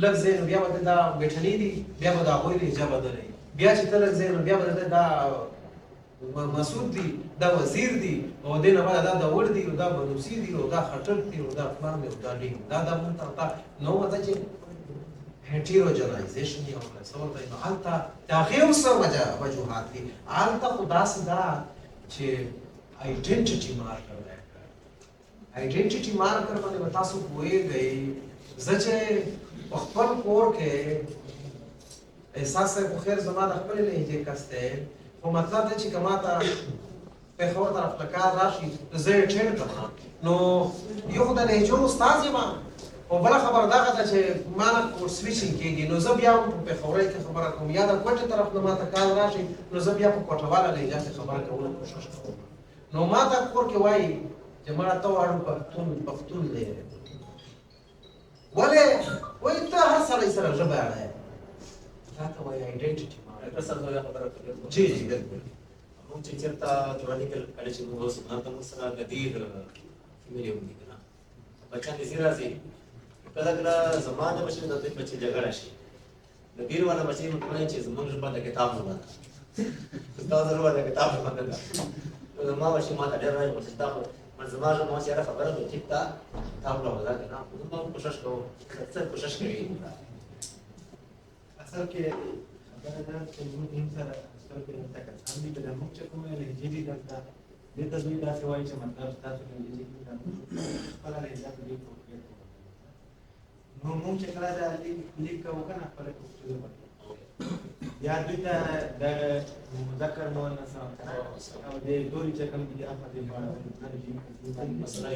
لږ ځای نو بیا به دا بیټني دي بیا به د هغوی لهجه بدله وي بیا چې ته لږ ځای نو بیا به دا مسعود دي دا وزیر دي او دې نه بعد دا داوړ دي او دا بنوسي دي او دا خټک دي او دا فلان دي او دا ډینګ دا مونږ ته نو دا چې هیټیروجنایزیشن یو څه ورته نو هلته د هغې هم څه وجوهات دي هلته خو داسې ده چې آیډنټیټي مارکر دی آیډنټیټي مارکر باندې به تاسو پوهېږئ زه چې په خپل کور کې احساس صاحب خو خیر زما د خپلې لهجې کس دی خو مطلب دی چې که ما ته پېښور طرف ته کار راشي زه یې ټرېن کړم نو یو خو د لهجو استاد یم او بله خبره دغه ده چې ما نه کوډ سویچینګ کېږي نو زه بیا هم په پېښورۍ کې خبره کوم یا د کوټې طرف نه ما ته کار راشي نو زه بیا په کوټواله لهجه کې خبره کولو کوشش کوم نو ما ته کور کې وایي چې ما ته واړو پښتون دی ولې وایي ته هر سړی سره ژبه اړه یې دا ته وایي آیډنټیټي ډاکټر صاحب زه یو خبره کوم جی جی بالکل موږ چې چېرته جوړالي کله چې موږ اوس نن ته موږ سره ګدیر فیملی وي کنه بچان دې سي راځي کله کله زمانه بچي د دې بچي جګړه شي ګدیر والا بچي موږ کوی چې زمونږ ژبه د کتاب نه ده دا ضرور د کتاب نه ده ما بچي ما ته ډېر راځي چې دا من زما ژبه ما سره خبره ده چې تا کتاب لا ودا کنه موږ کوشش کوو څه کوشش کوي اصل کې خبره ده چې موږ سره اصل کې نن تک هم دي چې موږ چې کومه لهجې دي دلته دې ته دوی داسې وایي چې مطلب تاسو لهجې دي خپل لهجه په دې توګه نو موږ چې کله دا لیک کوو کنه خپل پښتو ژبه یا دوی ته د مذکر مؤنث او د دوی چې کوم دي هغه دې په مسله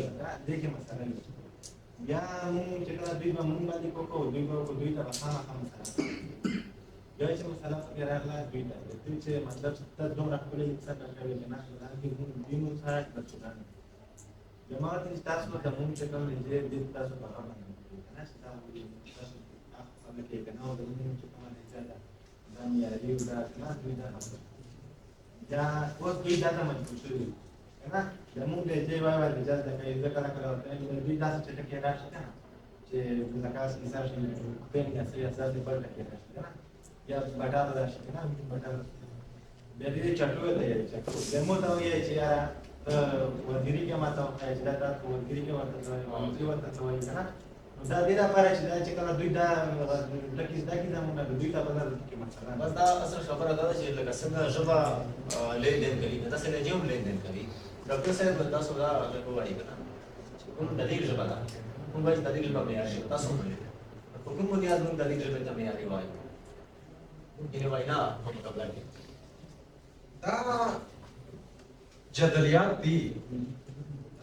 دې کې مسله یا موږ چې کله دوی به موږ باندې کوو دوی ته خامخا مسله بیا چې مسله پکې راغله دوی ته دوی چې مطلب ته دومره ښکلې کیسه کوي چې نه دوی موږ سره بچوګان جماعت تاسو ته موږ چې کوم دې تاسو په هغه باندې نه تاسو هغه کې کنه او د موږ چې کومه دې ده دا معیاري دا نه دوی دا یا اوس دوی دا ته مجبور شوي کنه د موږ دې وایي د جز د کوي ځکه کله ورته دوی دا چې ټکي راشي کنه چې لکه انسان چې په دې اساس دې پر ټکي راشي کنه یا بټار راشي کنه بټار به دې چټو دی چې دمو ته وایي چې یاره وزیری کې ماته وایي چې دا تاسو وزیری کې ورته وایي چې ورته وایي کنه دا دې لپاره چې دا چې کله دوی دا لکه دا کې زمونږ دوی ته بدل کې مثلا بس دا اصل خبره ده چې لکه څنګه ژبه لیندین کوي داسې لهجه هم لیندین کوي ډاکټر صاحب تاسو دا لکه وایي کنه چې کوم دلیل ژبه ده کوم وایي دلیل ژبه معیاري تاسو وایي په کوم بنیاد موږ دلیل ژبه ته معیاري وایو یعنی وینا په مقابله کې دا جدلیات دي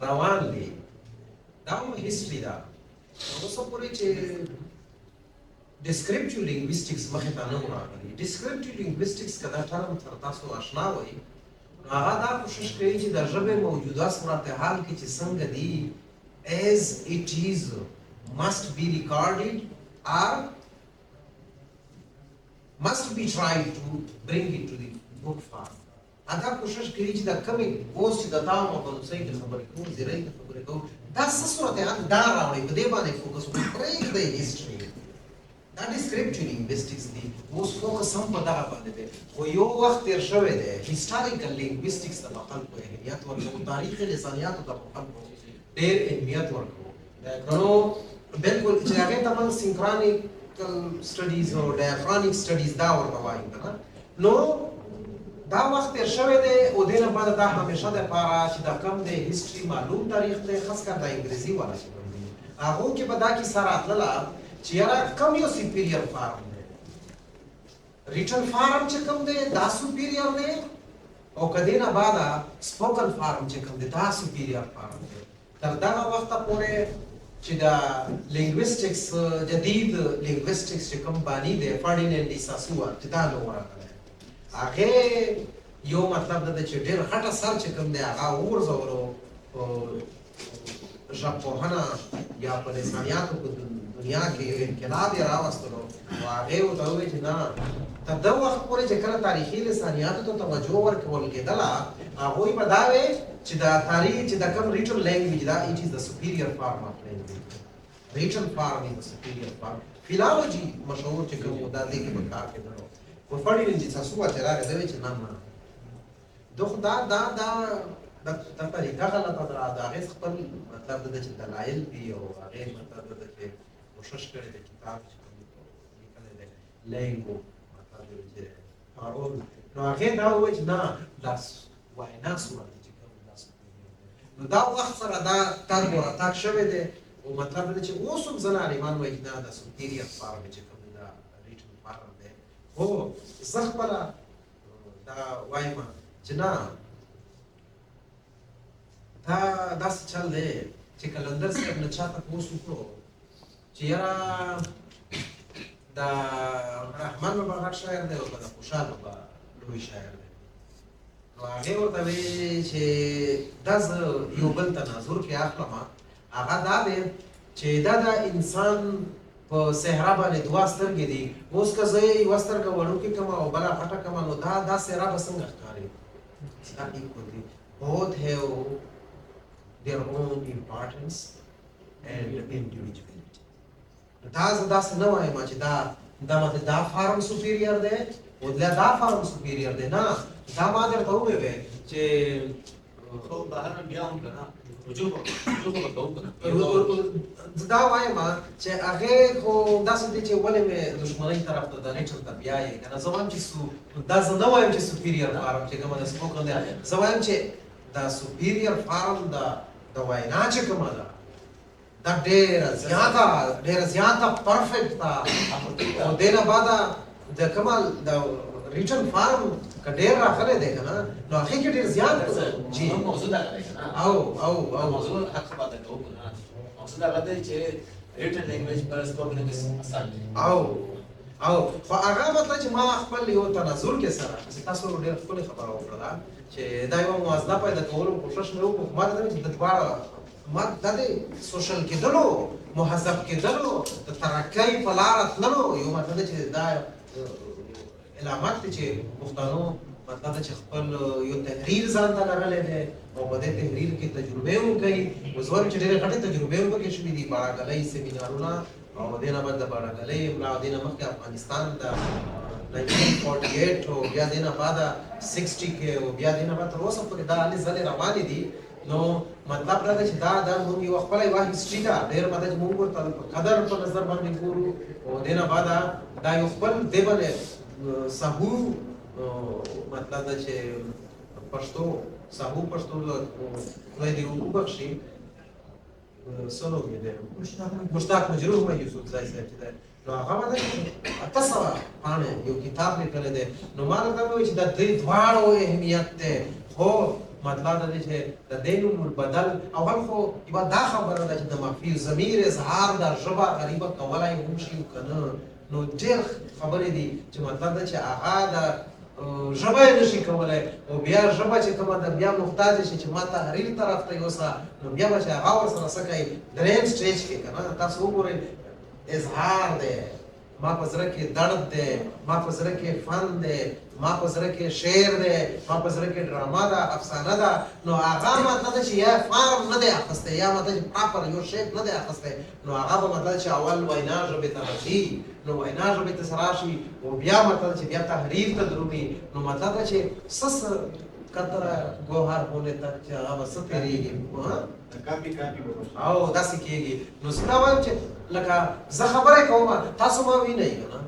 روان دي دا هم هیستري ده نو څه پورې چې ډسکریپټیو لینګویسټکس مخې ته نه راغلي ډسکریپټیو لینګویسټکس که دا ټرم سره تاسو آشنا وئ نو هغه دا کوشش کوي چې د ژبې موجوده صورتحال کې چې څنګه دي as it is must be recorded or must be tried to bring it to the book form. ادا کوشش کوي چې دا کمی اوس چې د تاسو په نوسۍ کې خبرې کوو زیرې کې خبرې کوو دا څه صورت حال دا راوړي په دې باندې فوکس وکړئ پرې د هیستوري دا ډیسکریپټیو لینګویسټکس دی اوس فوکس هم په دغه باندې دی خو یو وخت تیر شوی دی هیسټوریکل لینګویسټکس ته خلکو اهمیت ورکوي تاریخ لسانیاتو ته خلکو ډېر اهمیت ورکوي نو بالکل چې هغه ته موږ سینکرونیکل سټډیز او ډایاکرونیک سټډیز دا ورته وایو کنه نو دا وخت تیر شوی دی او دې نه بعد دا همیشه د پاره چې دا کم دی هیستوري معلوم تاریخ دی خاص کر د انګریزي والا چې کوم دی هغه کې به دا کې سره اتلله چې یاره کم یو سپیریئر فارم دی ریټن فارم چې کوم دی دا سپیریئر دی او کدی نه بعد سپوکن فارم چې کوم دی دا سپیریئر فارم دی تر دا وخت پورې چې دا لینګویسټکس جدید لینګویسټکس چې کوم باندې دی فرډیناند ډي ساسووا چې دا نو ورغله هغه یو مطلب دا چې ډېر غټه سر چې کوم دی هغه ورزولو ژبپوهنه یا په لسانیاتو په دنیا کې یو انقلاب یې راوستلو او هغې ورته وویل چې نه تر ده وخت پورې چې کله تاریخي لسانیاتو ته توجه ورکول کېدله هغوی به دا وی چې دا تاریخ چې د کوم ریټن لینګویج دا اټ از د سپیریئر فارم اف لینګویج ریټن فارم از د سپیریئر فارم فیلالوجي مشهور چې کوم دا دې کې په کار کېدلو په فرډیناند ډي ساسووا چې راغی دا وی چې نه نه دا طریقه غلطه ده د هغې خپل مطلب دا چې دلایل دي او هغې مطلب دا چې کوشش کړی دی کتاب چې کوم لیکلی دی لینګو مطلب دی چې پارول نو هغې دا ووایي چې نه دا وینا صورت دی چې کوم دا نو دا وخت سره دا تګ ورتګ شوی دی او مطلب دا چې اوس هم ځینې عالمان وایي چې دا د سپیریئر فارم چې کوم دا ریټن فارم دی خو زه خپله دا وایم چې نه دا داسې چل دی چې کلندر صاحب نه چا تپوس وکړو چې یاره د رحمان بابا غټ شاعر دی او که د خوشحال بابا لوی شاعر دی نو هغې ورته ویلي چې دا زه یو بل تناظر کې اخلم هغه دا دی چې دا د انسان په صحرا باندې دوه سترګې دي اوس که زه یوه سترګه وړوکې کړم او بله غټه کړم نو دا صحرا به څنګه ښکاري دا ایکول دي both have their own importance and individuality. دا زه داسې نه وایم چې دا فارم سپیریئر دی او دا فارم سپیریئر دی نه دا ما درته وویل چې خو بهر بیا هم که نه رجوع به کوو که نه زه دا وایم چې هغې خو داسې دی چې ولې مې دښمنۍ طرف ته د ریټن ته بیایې که نه زه وایم چې دا زه نه وایم چې سپیریئر فارم چې کومه د سپوکن دی زه وایم چې دا سپیریئر فارم د وینا چې کومه ده دا ډېره زیاته پرفیکټ ده او دې نه بعده د کومه د ریټن فارم که ډېر راغلی دی که نه نو هغې کې ډېر زیات جی موضوع دغه دی که نه او موضوع حق خبره کوو که نه موضوع دغه دی چې ریټن لینګویج پر سپوکن لینګویج اثر دی او خو هغه مطلب چې ما خپل یو تناظر کې سره چې تاسو ډېر ښکلې خبره وکړه چې دا یوه موازنه پیدا کولو کوشش مې وکړو ما ته چې د دواړه ما دا د سوشل کېدلو مهذب کېدلو د ترقۍ په لاره تللو یو مطلب چې دا علامت دی چې پښتنو مطلب چې خپل یو تحریر ځان ته لرلی دی او په دې تحریر کې تجربې هم کوي اوس وایم چې ډېرې غټې تجربې هم پکې شوي دي باړهګلۍ سیمینارونه او دې نه بعد د باړهګلۍ املا او دې نه مخکې افغانستان د 1948 او بیا دې نه بعد 60 کې او بیا دې نه بعد تر اوسه پورې دا هلې ځلې روانې دي نو مطلب دا دی چې دا موږ یوه خپله یوه هسټري ده ډېر مطلب چې موږ ورته قدر په نظر باندې ګورو او دې نه بعد دا یو خپل دې باندې صحو مطلب دا چې پښتو صحو پښتو خدای دې وبخښي څه نوم یې دی مشتاق مجروح مې یوسف ځای صاحب چې دی نو هغه باندې 800 پاڼې یو کتاب لیکلی دی نو ما راته وویل چې دا دې دواړو اهمیت دی خو مطلب دا دی چې د دې نوم بدل اول خو یوه دا خبره ده چې د مخفي ضمیر اظهار دا ژبه غریبه کولی هم شي که نه نو ډېر خبرې دي چې مطلب ده چې هغه د ژبه یې نشي کولی او بیا ژبه چې کومه ده بیا محتاج شي چې ما تحریر طرف ته یوسه نو بیا به چې هغه ورسره څه کوي درېیم سټیج کې که نه تاسو وګورئ اظهار دی ما په زړه کې درد دی ما په زړه کې فن دی ما په زړه کې شعر دی ما په زړه کې ډرامه ده افسانه ده نو هغه مطلب چې یا فارم نه دی اخیستی یا مطلب چې پراپر یو شیپ نه دی اخیستی نو هغه به مطلب چې اول وینا ژبې ته راشي نو وینا ژبې ته راشي او بیا مطلب چې بیا تحریر ته درومي نو مطلب ده چې څه کتره ګوهر ہونے تک چې هغه به څه تېرېږي کاپي او داسې کېږي نو زه دا وایم چې لکه زه خبرې کوم تاسو ما وینئ که نه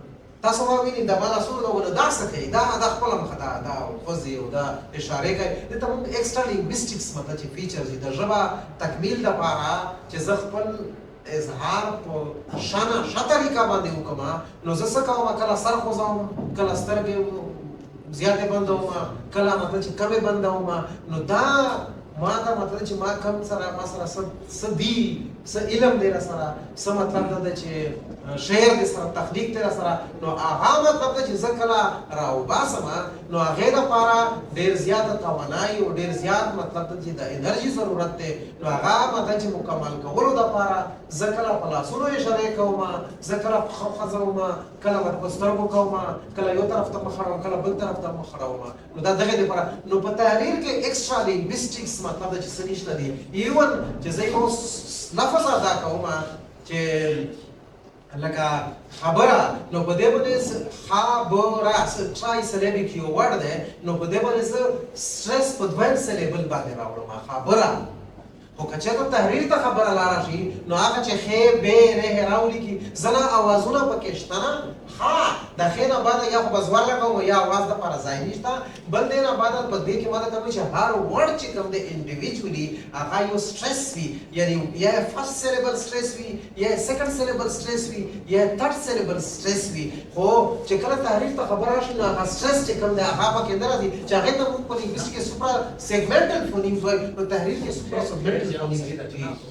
تاسو ما وینئ د ما لاسونه دغونه دا څه کوي دا خپله مخه دا خوځي او دا اشارې کوي دلته موږ ایکسټرا لینګویسټکس مطلب چې فیچرز دي د ژبه تکمیل دپاره چې زه خپل اظهار په ښه طریقه باندې وکړم نو زه څه کوم کله سر خوځوم کله سترګې زیاتې بندوم کله مطلب چې کمې بندوم نو دا ما ته مطلب چې ما کم سره ما سره څه دي څه علم دی را سره څه مطلب دا ده چې شعر دی سره تخلیق دی را سره نو هغه مطلب ده چې زه کله راوباسم نو هغې دپاره ډېر زیاته توانایي او ډېر زیات مطلب ده چې د انرژي ضرورت دی نو هغه مطلب چې مکمل کولو دپاره زه کله په لاسونو اشارې کوم زه کله پښه خوځوم کله به په سترګو کوم کله یو طرف ته مخ اړوم کله بل طرف ته مخ اړوم نو دا دغې دپاره نو په تحریر کې ایکسټرا لینګویسټکس مطلب ده چې څه نشته دي ایون چې زه یو لفظ ادا کوم چې لکه خبره نو په دې باندې خبره ټرای سلیبیک یو ورډ دی نو په دې باندې زه سټرس په دویم سلیبل باندې راوړم خبره خو که چېرته تحریر ته خبره لاړه شي نو هغه چې ښې بې ره راولیکي زه نه اوازونه پکې شته نه ها د ښې نه بعده یا خو به زور لګوم یا اواز دپاره ځای نشته بل دی نه بعده په دې کې ما ته کوي چې هر ورډ چې کوم دی انډیویجولي هغه یو سټرس وي یعنې یا فرست سیلیبل سټرس وي یا سیکنډ سیلیبل سټرس وي یا تھرډ سیلیبل سټرس وي خو چې کله تحریر ته خبره راشي نو هغه سټرس چې کوم دی هغه پکې نه راځي چې هغې ته موږ په لینګویسټ کې سوپرا سیګمنټل فونیمز وایو نو تحریر کې سوپرا سیګمنټل فونیمز دي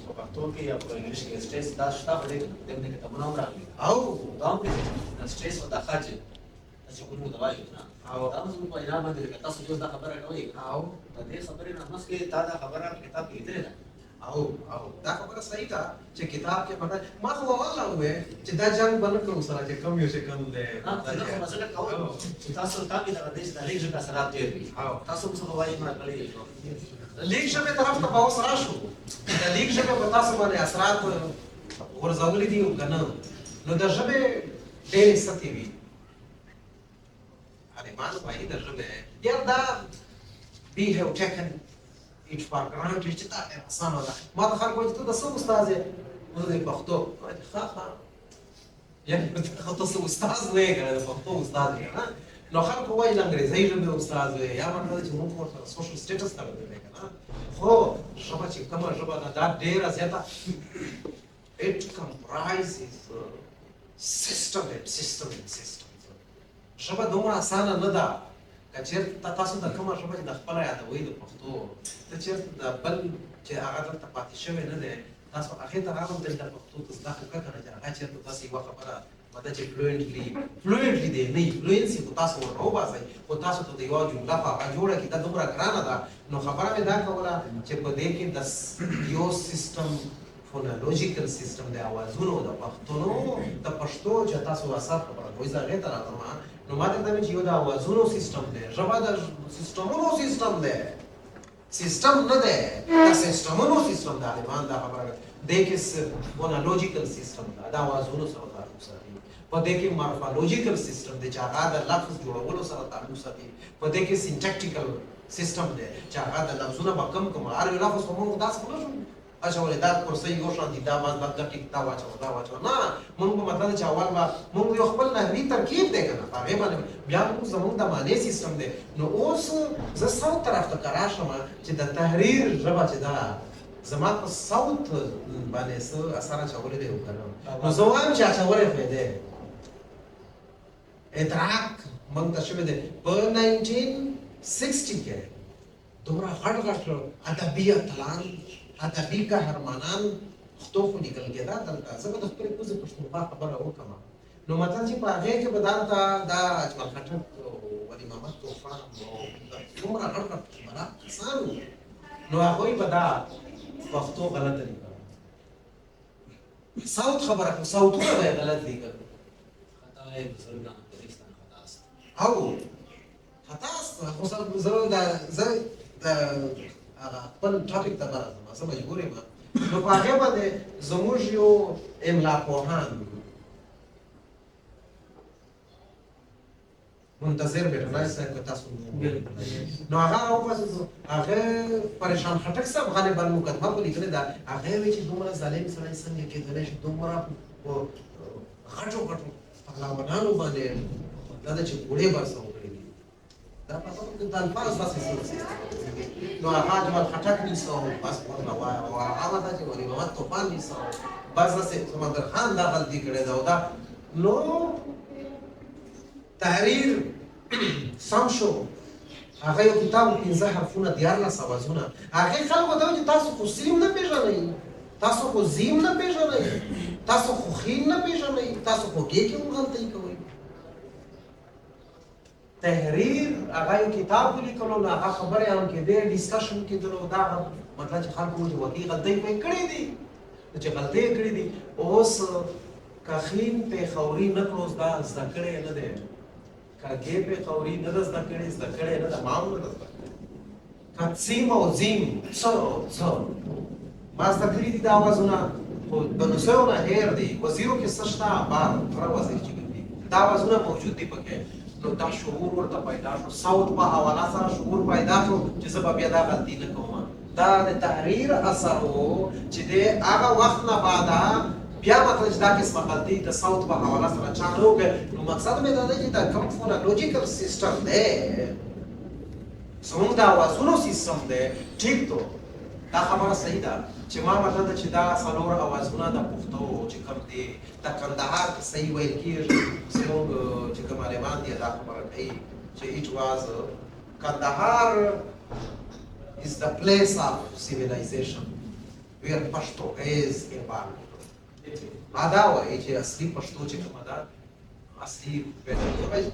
په پښتو کې یا په انګلیش کې سټریس دا شته په دې کتابونو هم راغلي او دا هم کې سټریس او د خاجه چې کومو دا وایي نه او دا موږ په اړه باندې تاسو چې دا خبره کوي او د دې خبرې نه مخکې دا خبره په کتاب کې لیدل ده او دا خبره صحیح ده چې کتاب کې باندې ما خو والله وې چې دا جنگ باندې کوم سره چې کم یو څه کم ده دا مسله کوم چې تاسو ته کې د دې د لیک ژبه سره تیر دي تاسو څه وایي ما کړی لیک ژبه طرف ته باور سره شو د لیک ژبه په تاسو باندې اثرات ورزولې دي او کنه نو د ژبه ډېرې سطحې وي عالمان وایي د ژبه یا دا we have taken it for granted چې دا اسانه ده ما ته خلک وایي ته د څه استاد یې نو د پښتو ښه یعنې تاسو استاد وایې که د پښتو استاد یې نه نو خلکو وایي د انګریزۍ ژبې استاد وایي یا مطلب چې موږ ورسره سوشل سټیټس تړلی دی که نه خو ژبه چې کومه ژبه ده دا ډېره زیاته it comprises system and system and systems ژبه دومره اسانه نه ده که چېرته تاسو د کومه ژبه چې د خپله یادوئ د پښتو ته چېرته د بل چې هغه دلته پاتې شوی نه دی تاسو هغې ته راغلم دلته پښتو ته زده کړه که نه چې هغه چېرته تاسو یوه خبره مطلب چې فلوینټلي دی نه فلوینسي خو تاسو ور راوباسئ خو تاسو ته د یوه جمله خو هغه جوړه کړي دا دومره ګرانه ده نو خبره مې دا کوله چې په دې کې د یو سیسټم فونالوجیکل سیسټم د اوازونو د پښتنو د پښتو چې تاسو اثر خبره کوئ زه هغې ته راغلم نو ما ته چې یو د اوازونو سیسټم دی ژبه د سیسټمونو سیسټم دی سیسټم نه دی د سیسټمونو سیسټم د عالمان دا خبره دی کې فونالوجیکل سیسټم ده د اوازونو سره تعلق ساتي په دې کې مارفالوجیکل سیسټم دی چې هغه د لفظ جوړولو سره تعلق ساتي په دې کې سینټیکټیکل سیسټم دی چې هغه د لفظونه به کم هر یو لفظ خو موږ داسې نه شو اچولې دا کرسۍ یو شان دي دا باز دا ټیک دا واچوه دا واچوه نه موږ په مطلب چې اول به موږ یو خپل نحوي ترکیب دی که نه په هغې باندې بیا موږ زموږ د معنی سیسټم دی نو اوس زه صوت طرف ته که راشم چې د تحریر ژبه چې ده زما په صوت باندې څه اثر اچولی دی که نه نو زه وایم چې اچولی خو یې دی ادراک موږ ته شوی دی په 1960 کې دومره غټ غټ ادبي اتلان ادبي قهرمانان پښتو خو لیکل کېده دلته زه به د خپلې پوزې پښتونخوا خبره وکړم نو مطلب چې په هغې کې به دلته دا اجمل خټک ولی محمد فارم او څومره غټ غټ بلا کسان وو. نو هغوی به دا پښتو غلطه لیکله. صوت خبره کوم صوتونه به یې غلط لیکل. خطا ہے بزرگان پاکستان خطا است. او خطا است. خو زه هغه خپل ټاپک ته راځم، زه مجبور یم. نو په هغې باندې زموږ یو املا پوهان منتظر بیټنای صاحب که تاسو نو هغه راوپاڅېد، هغه پریشان خټک صاحب غالبا مقدمه په لیکلې ده. هغه وایي چې دومره ظالم سړی څنګه کېدلی شي، دومره په غټو غټو پهلوانانو باندې دا ده چې ګوړې برسه وکړې دي. دا په د الفاظ داسې نو هغه اجمل خټک نیسه او بس ورله وایه، او هغه دا چې ولي محمد طوفان نیسه او بس داسې سمندر خان دا غلطي کړې ده. او دا نو تحریر سم شو. هغه یو کتاب 15 حرفونه 14 اوازونه. هغې خلکو ته وایي چې تاسو خو سیم نه پېژنئ، تاسو خو زیم نه پېژنئ، تاسو خو خین نه پېژنئ، تاسو خو کې هم غلطۍ کوئ. تحریر هغه یو کتاب ولیکلو، نو هغه خبرې هم کېدې، ډسکشن کېدلو. دا مطلب چې خلکو وایي چې وکې غلطۍ خو یې کړې دي. نو چې غلطۍ یې کړې دي، اوس که خین پېښوري نه کړو زده کړی نه دی، که ګې پېښوري نه ده زده کړې، زده کړی نه ده، ما هم نه ده زده کړې. که څیم او زیم څه ما زده کړي دي دا اوازونه، خو د نسیو نه هېر دي. وزیرو کې څه شته؟ بار هر وزیر چې ګرځي دا اوازونه موجود دي پکې. نو دا شعور ورته پیدا شو، صوت په حواله سره شعور پیدا شو چې زه به بیا دا غلطي نه کوم. دا د تحریر اثر و چې د هغه وخت نه بعده بیا مطلب چې دا قسمه غلطي د صوت په حواله سره چا نه وکړ. نو مقصد مې دا دی چې دا کوم فونالوجیکل سیسټم دی، زموږ د اوازونو سیسټم دی، ټیک تو دا خبره صحیح ده چې ما مطلب ده چې دا څلور اوازونه د پښتو چې کوم دي د کندهار کې صحیح ویل کېږي. زموږ چې کوم عالمان دي دا خبره کوي چې it was Kandahar is the place of civilization where Pashto is evolved. دا وایي چې اصلي پښتو چې کومه ده، اصلي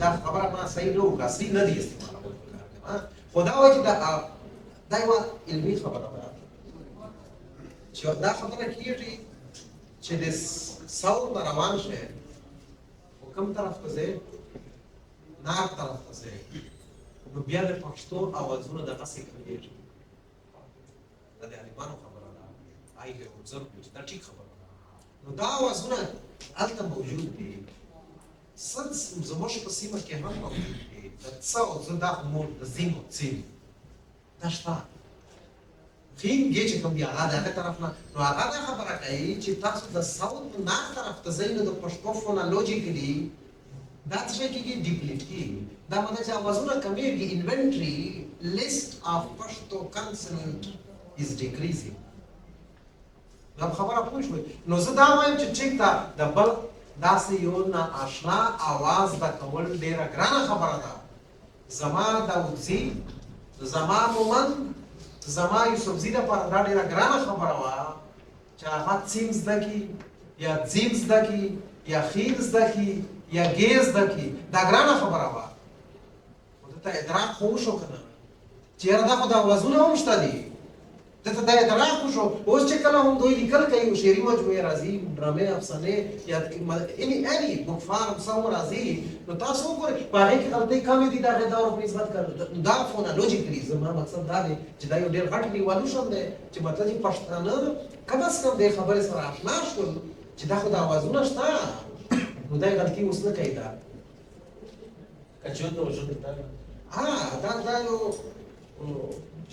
دا خبره ما صحیح نه وکړه، اصلي نه دي استعمالول پکار دي. خو دا وایي چې دا یوه علمي خبره ده چې دا خبره کېږي چې د صوت نه روان شي، خو کوم طرف ته ځې؟ ناک طرف ته ځې، نو بیا د پښتو اوازونه دغسې کمېږي. دا د عالمانو خبره ده، I have observed it. دا ټیک خبره ده. نو دا اوازونه هلته موجود دي، څه زموږ په سیمه کې هم موجود دي. د څه او څه دا خو مور د زیم او څیم دا شته. خین ګې چې کوم دي هغه د هغه طرف نه، نو هغه دا خبره کوي چې تاسو د صوت ناک طرف ته ځئ، نو د پښتو فونالوجیکلي دا څه شی کېږي؟ ډیپلیټ کېږي. دا مطلب چې اوازونه کمېږي. انوینټري لیسټ آف پښتو کنسنټ از ډیکریزینګ. دا خبره پوه شوئ؟ نو زه دا وایم چې ټیک ده، د بل داسې یو نااشنا اواز زده کول ډېره ګرانه خبره ده. زما داودزي، زما مومند، زما یوسفزي دپاره دا ډېره ګرانه خبره وه چې هغه څیم زده کړي یا ځیم زده کړي یا خین زده کړي یا ګې زده کړي. دا ګرانه خبره وه، خو دته ادراک خو وشو که نه چې یاره دا خو د اوازونه هم شته دي. دته دا ادراک وشو. اوس چې کله هم دوی لیکل کوي، شعري مجموعې راځي، ډرامې، افسانې یا any book farm څه هم راځي، نو تاسو وګورئ په هغې کې غلطۍ کمې دي د هغې دور په نسبت دا فونالوجیکلي. زما مقصد دا دی چې دا یو ډېر غټ ریوالوشن دی چې مطلب چې پښتانه کم از کم دې خبرې سره اشنا شول چې دا خو د اوازونه شته، نو دا غلطي اوس نه کوي. دا کچون وجود ده. دا یو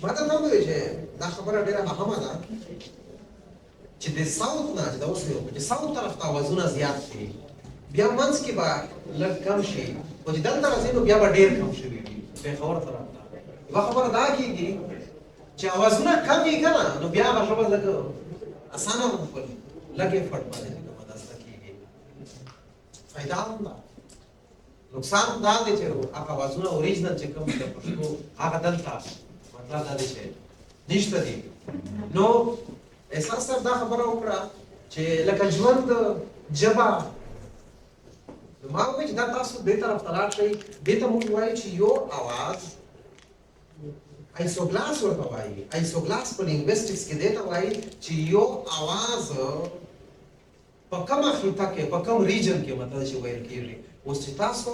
ما ته دا وایي چې دا خبره ډېره اهمه ده چې د صوت نه چې دا اوس یو چې صوت طرف ته اوازونه زیات شي، بیا منځ کې به لږ کم شي، خو چې دلته راځي نو بیا به ډېر کم شوي وي. پېښور طرف ته یوه خبره دا کېږي چې اوازونه کم وي که نه، نو بیا هغه ژبه لږ اسانه هم په لږ ایفرټ باندې کومه دا زده کېږي. فایده هم ده، نقصان هم دا دی چې هغه اوازونه اوریجنل چې کوم د پښتو هغه دلته مطلب دا دی چې نشته دي. نو احساس صاحب دا خبره وکړه چې لکه ژوند ژبه ما وایي چې دا تاسو دې طرف ته لاړ شئ دې ته موږ وایو چې یو اواز ایسوګلاس ورته وایي ایسوګلاس په لینګویسټکس کې دې ته وایي چې یو اواز په کومه خطه کې په کوم ریجن کې مطلب چې ویل کېږي اوس چې تاسو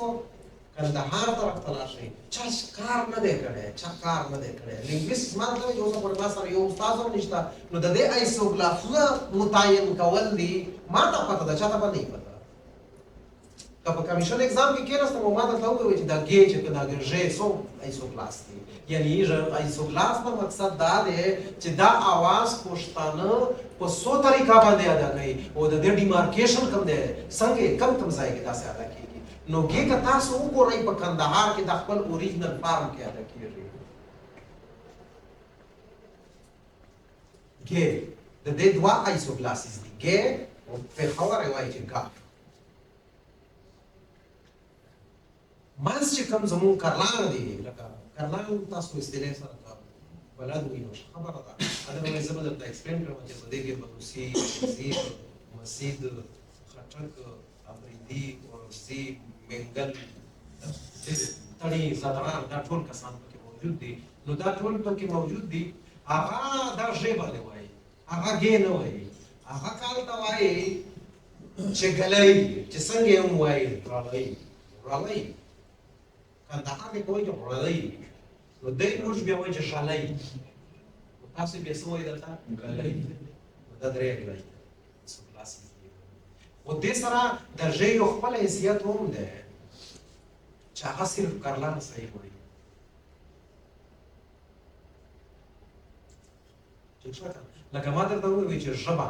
کندهار طرف ته لاړ شئ چا کار نه دی کړی لینګویسټ ما ته وایي اوس پر ما سره یو استاد هم نشته نو د دې ایسوګلافونه متعین کول دي ما ته پته ده چاته به نه پته که په کمیشن اگزام کې کېناستم او ما ته ووایي چې دا ګې چې که دا ژې څو ایسوګلاس دی یعنی ایسوګلاس په مقصد دا دی چې دا اواز پښتانه په څو طریقه باندې ادا کوي او د دې ډیمارکیشن کوم دی څنګه کم ځای کې داسې ادا کېږي نو ګې که تاسو وګورئ په کندهار کې د خپل اوریجنل فارم کې ادا کېږي ګې د دې دوه ایسوګلاسز دي ګې او پېښور یې وایي چې ګ منځ چې کوم زموږ کرلان دي لکه کرلان تاسو اصطلاح سره بلد وي نو خبره ده دا زه به درته ایکسپلین کړم چې په دې کې بلوڅي زیب مسجد خټک افریدي ورسي منګل تړي زدران دا ټول کسان پکې موجود دي نو دا ټول پکې موجود دي هغه دا ژبه دی وایي هغه ګې نه وایي هغه کال ته وایي چې ګلۍ چې څنګه یې هم وایي رالۍ کندهار کې کوئی چې غړلۍ نو دی موږ بیا وایي چې شالۍ تاسو بیا څه وایي دلته ګلۍ دا درې ګلۍ خو دې سره د ژ یو خپل حیثیت هم دی چې هغه صرف کرلان صحیح وایي لکه ما درته ووایي چې ژبه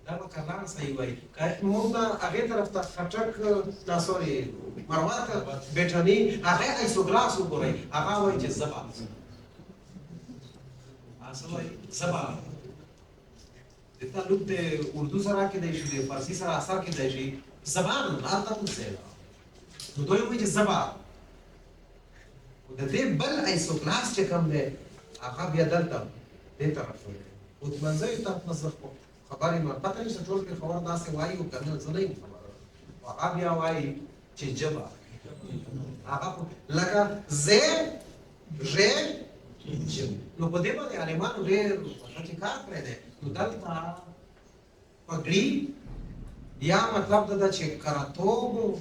دا به کرلان صحیح وایي که موږ نه هغې طرف ته خټک نه سوري مروت بیټني هغې ایسوګلاس وګورئ هغه وایي چې زبا څه وایي زبا د تعلق د اردو سره کېدای شي د فارسي سره اثر کېدای شي زبان هلته کوم ځای ده نو دوی وایي چې زبا د دې بل ایسوګلاس چې کوم دی هغه بیا دلته دې طرف وایي او د منځوي طرف نه زه خبرې ما پته نشته ټول پېښور داسې وایي او که نه زه نه یم خبره هغه بیا وایي چې ژبه هغه لکه زه ژ نو په دې باندې عالمانو ډېر ښه کار کړی دی نو دلته پګړي یا مطلب دا ده چې کراتوب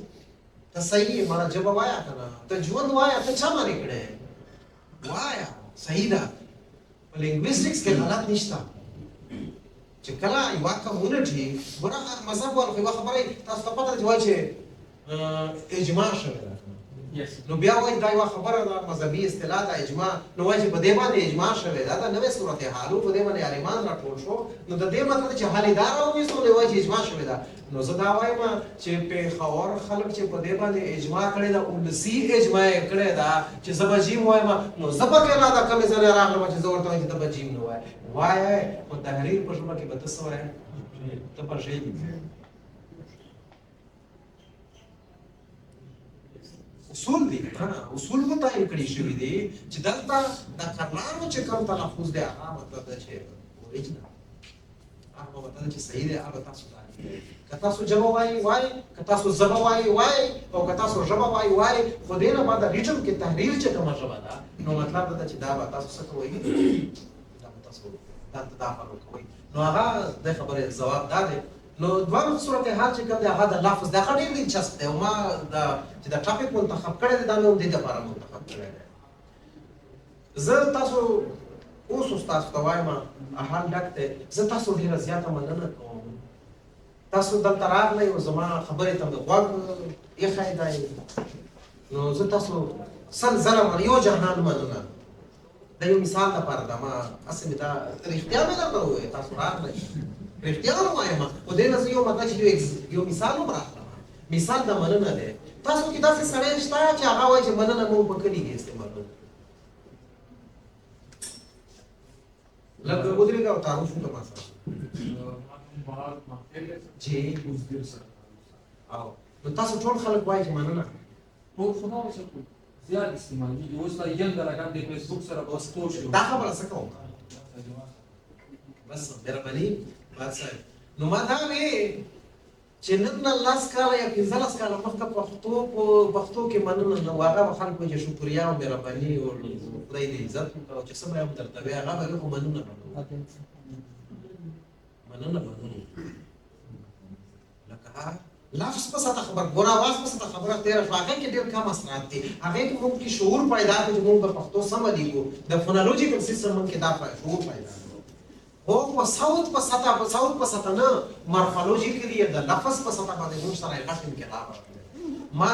ته صحیح مانا ژبه وایه که نه ته ژوند وایه ته چا باندې کړی وایه صحیح ده په لینګویسټکس کې غلط نشته چې کله یوه کمیونټي ګوره مذهب والو خو یوه خبره تاسو ته پته ده چې وایي چې اجماع شوې ده نو بیا وایي دا یوه خبره ده مذهبي اصطلاح ده اجماع نو وایي چې په دې باندې اجماع شوې ده دا نوې صورتحال و په دې باندې عالمان راټول شو نو د دې مطلب چې حالې دا راوویستو نو وایي چې اجماع شوې ده نو زه دا وایم چې پېښور خلک چې په دې باندې اجماع کړې ده ولسي اجماع یې کړې ده چې زه به جیم وایم نو زه پکې نه ده کمې ځلې راغلم چې زه ورته وایم چې ته به جیم نه وایې وایې خو تحریر په ژبه کې به ته څه وایې ته به ژ اصول دي اصول متعین کړي شوي دي چې دلته د کرلانو چې کوم تلفظ دی هغه مطلب ده چې اوریجنل هغه مطلب چې صحیح دی هغه تاسو ته که تاسو ژبه وایي وایي که تاسو ژبه وایي وایي او که تاسو ژبه وایي وایي خو دې نه بعد ریټم کې تحریر چې کومه ژبه ده نو مطلب ده چې دا به تاسو څه کوئ دا به تاسو دا فالو کوئ نو هغه د خبرې ځواب دا دی نو دوه صورتحال چې کوم دی هغه د لفظ د هغه ډېر دلچسپ دی او ما چې دا ټاپک منتخب کړی دی دا مې هم دې دپاره منتخب کړی دی زه تاسو اوس تاسو ته وایم حال ډک دی زه تاسو ډېره زیاته مننه کوم تاسو دلته راغلی او زما خبرې ته مې غوږ ایښی دی نو زه تاسو سل زره یو جهان مننه د یو مثال لپاره ده ما هسې مې دا رښتیا مې درته ووایي تاسو راغلی رښتیا هم وایم خو دې نه زه یو مطلب چې یو مثال هم راخلم مثال د مننه دی تاسو کې داسې سړی شته چې هغه وایي چې مننه موږ په کلي کې استعمالوو لږ ودرېږه او تعارف وکړه ما سره چې او نو تاسو ټول خلک وایي چې مننه ټول خو نه وایي زیات استعمالېږي اوس دا ینګ رقم د فیسبوک سره بس پوه شو دا خبره څه کوم بس مهرباني باد صاحب نو ما دا وی چې نن نه لاس کاله یا 15 کاله مخکې پښتو کې مننه نو هغه به خلکو چې شکریا او مهرباني او خدای دې عزت وکړي او چې څه به هم درته وي هغه به خو مننه لکه لفظ په ساته خبر ګور आवाज په ساته خبره تیر هغه کې ډېر کم اثرات دي هغه کې موږ کې شعور پیدا کړو چې موږ په پښتو سم دیګو د فونولوژیکل سیستم کې دا شعور پیدا کړو هو په صوت په ساته نه مورفولوژیکلی د لفظ په ساته باندې موږ سره یې غټ انقلاب راغلی ما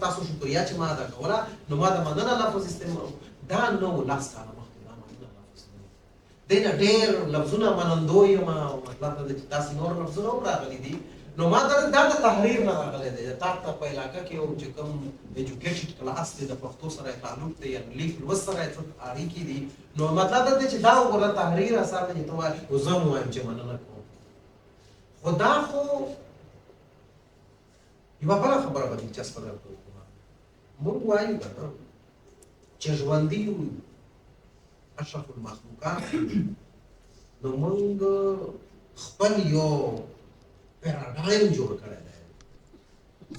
تاسو شکریا چې ما دا کوله نو ما د مننه لفظ استعمال دا نو لاس کاله مخکې دا مننه لفظ دینه ډېر لفظونه منندوی ما مطلب دا چې تاسو نور لفظونه هم راغلي دي نو ما دا د تحریر نه راغلی دی تا ته په علاقه کې یو چې کوم ایجوکیټډ کلاس دی د پښتو سره تعلق دی یا لیک لوست سره اړیکې دي نو مطلب دا دی چې دا وګوره تحریر اثر دی ته وایي خو زه هم وایم چې مننه کوم خو دا خو یوه بله خبره به دلچسپه درته وکړم موږ وایو که نه چې ژوندي یو اشرف المخلوقات نو موږ خپل یو پیراډایم جوړ کړی دی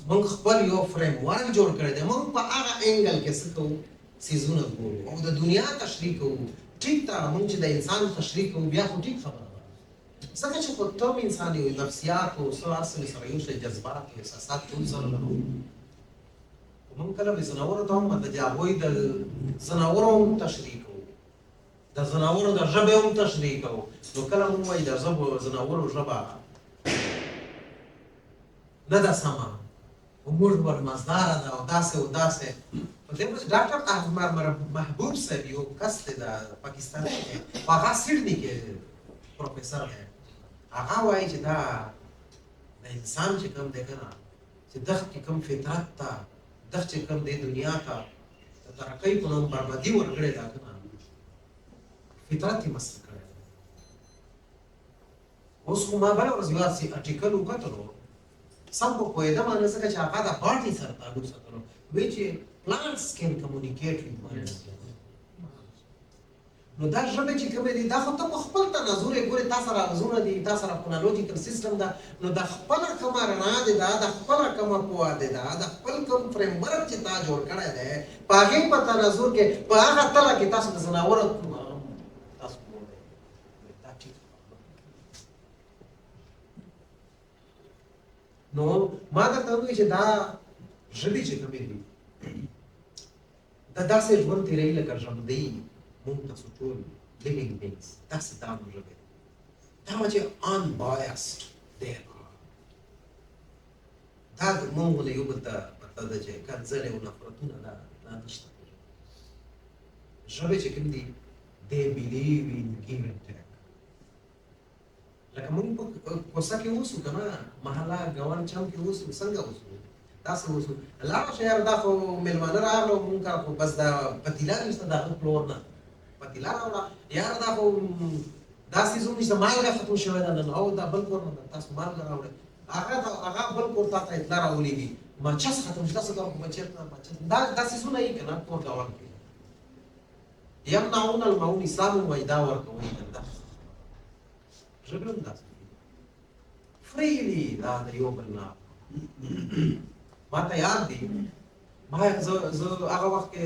موږ خپل یو فریم ورک جوړ کړی دی موږ په هغه انګل کې څه کوو څیزونه ګورو او د دنیا تشریح کوو ټیک ده موږ چې د انسان تشریح کوو بیا خو ټیک خبره ده ځکه چې خو ته انسان یو نفسیات او څه اصل سره یو شی جذبات احساسات ټول سره لرو موږ کله به ځناورو ته هم د هغوی د ځناورو هم تشریح کوو د ځناورو د ژبې هم تشریح کوو نو کله موږ وایي د ځناورو ژبه نه ده سمه موږ ورمزداره ده او داسې او داسې په دې وجه ډاکټر احمد محبوب صاحب یو کس دی د پاکستان کې په هغه سیډني کې پروفیسر دی هغه وایي چې دا د انسان چې کوم دی که نه چې دغه کې کوم فطرت ته دغه چې کوم دی دنیا ته د ترقۍ په نوم بربادي ورکړې ده که نه فطرت یې مسخ کړی دی اوس خو ما بله ورځ یو داسې ارټیکل وکتلو سم په پوهېدم نه ځکه چې هغه د باډي سره تعلق ساتلو وایي چې plants can communicate with one another نو دا ژبې چې کومې دي دا خو ته په خپل تناظر یې ګورې تا سره اغزونه دي تا سره فونولوجیکل سیسټم ده نو د خپله کومه رڼا دی دا د خپله کومه قوه دی دا د خپل کوم فریم ورک چې تا جوړ کړی دی په هغې په تناظر کې په هغه تله کې تاسو د ځناورو تاسو دا ټیک نو ما درته ووایي چې دا ژبې چې کومې دي دا داسې ژوند تېروي لکه ژوندی موږ تاسو ټول living beings داسې دا نو ژبې دي دا وه چې unbiased they are دا موږ له یو بل ته مطلب ده چې کنځلې او نفرتونه دا نشته ژبې چې کوم دي they believe in give and take لکه موږ په کوڅه کې اوسو که نه محله ګاونډ چم کې اوسو څنګه اوسو داسې اوسو لاړه شه یاره دا خو مېلمانه راغله موږ خو بس دا پتیله نشته د هغه پلور نه پتیله راوړه یاره دا خو دا څیزونه نشته مالګه ختم شوې ده نن او دا بل کور نه تاسو مالګه راوړئ هغه بل کور تا ته اطلاع راولېږي ماچس ختم شو تاسو ته خو چېرته ماچس دا څیزونه یې که نه کور ګاونډ کې یمنعون المعون اسلام هم وایي دا ورکوئ دا ژبې هم داسې دي فریلي دا د یو بل نه ما ته یاد دي ما زه هغه وخت کې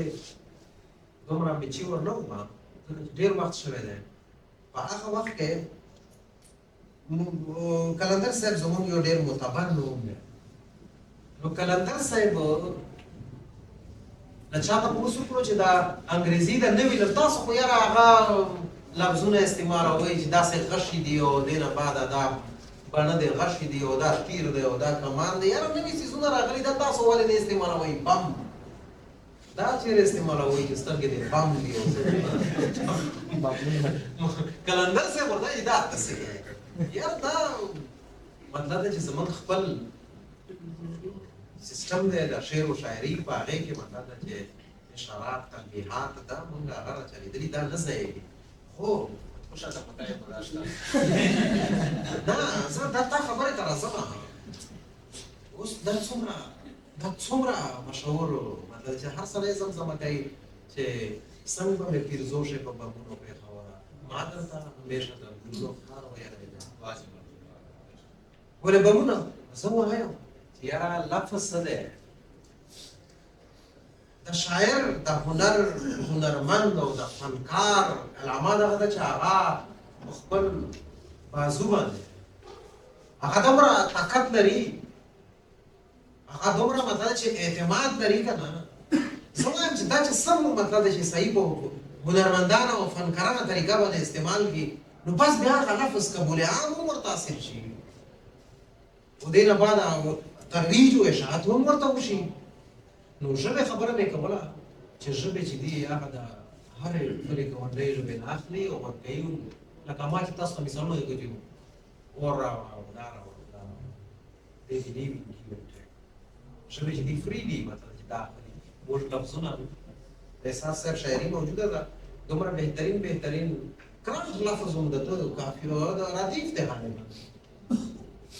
دومره میچیور نه وم ډېر وخت شوی دی په هغه وخت کې کلندر صاحب زموږ یو ډېر معتبر نوم دی نو کلندر صاحب له چا تپوس وکړو چې دا انګریزي د نوي لفظ تاسو خو یاره هغه لفظونه استعمالوئ چې داسې غشي دي او دې نه بعده دا بڼه دی غشي دي او دا تیر دی او دا کمان دی یاره نوي څیزونه راغلي دا تاسو ولې نه استعمالوئ بم دا چیرې استعمالوئ چې سترګې دې بم دي او کلندر صاحب ورته وایي دا داسې یاره دا مطلب دی چې زموږ خپل سیستم دی د شعر و شاعري په هغې کې مطلب ده چې اشارات تنبیحات دا مونږ هغه راچلېدلي دا نه ځایږي خو شاته پکای په راشته نه زه دا تا خبرې ته راځم اوس دا څومره مشهور مطلب چې هر سړی زمزمه کوي چې څنګه به مې پیرزو شي په بمونو پېښوره ما درته همېشه د ګلونو ښار ویلی دی واجب ولې بمونه زه وایم چې یاره لفظ څه دی د شاعر د هنرمند او د فنکار علامه دغه ده چې هغه په خپل بازو باندې هغه دومره طاقت لري هغه دومره مطلب چې اعتماد لري که نه زه وایم چې دا چې سم مطلب دی چې صحیح په هنرمندانو او فنکارانه طریقه باندې استعمال کړي نو بس بیا هغه لفظ قبول عام هم ورته حاصل شي و دې نه بعد ترویج او اشاعت هم ورته وشي نو ژبې خبره مې کوله چې ژبې چې دي هغه د هرې بلې ګاونډۍ ژبې نه اخلي او ورکوي لکه ما چې تاسو ته مثالونه درکړي وو اور راوړه او دا راوړه دا راوړه دې کې دې ژبې چې دي فري دي مطلب چې دا اخلي موږ لفظونه احساس صاحب شاعري موجوده ده دومره بهترین کرانټ لفظ هم ده ته کافي او د ردیف دی حالې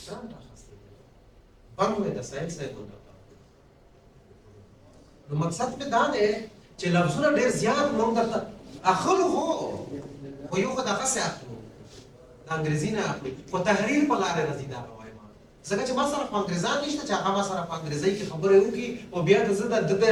کرانټ اخیستی دی بم مې د سایل صاحب ورته نو مقصد مې دا دی چې لفظونه ډېر زیات موږ درته اخلو خو یو خو دغسې اخلو د انګریزي نه اخلو خو تحریر په لارې راځي دا وایم ځکه چې ما سره خو انګریزان نشته چې هغه ما سره په انګریزۍ کې خبرې وکړي او بیا د زه د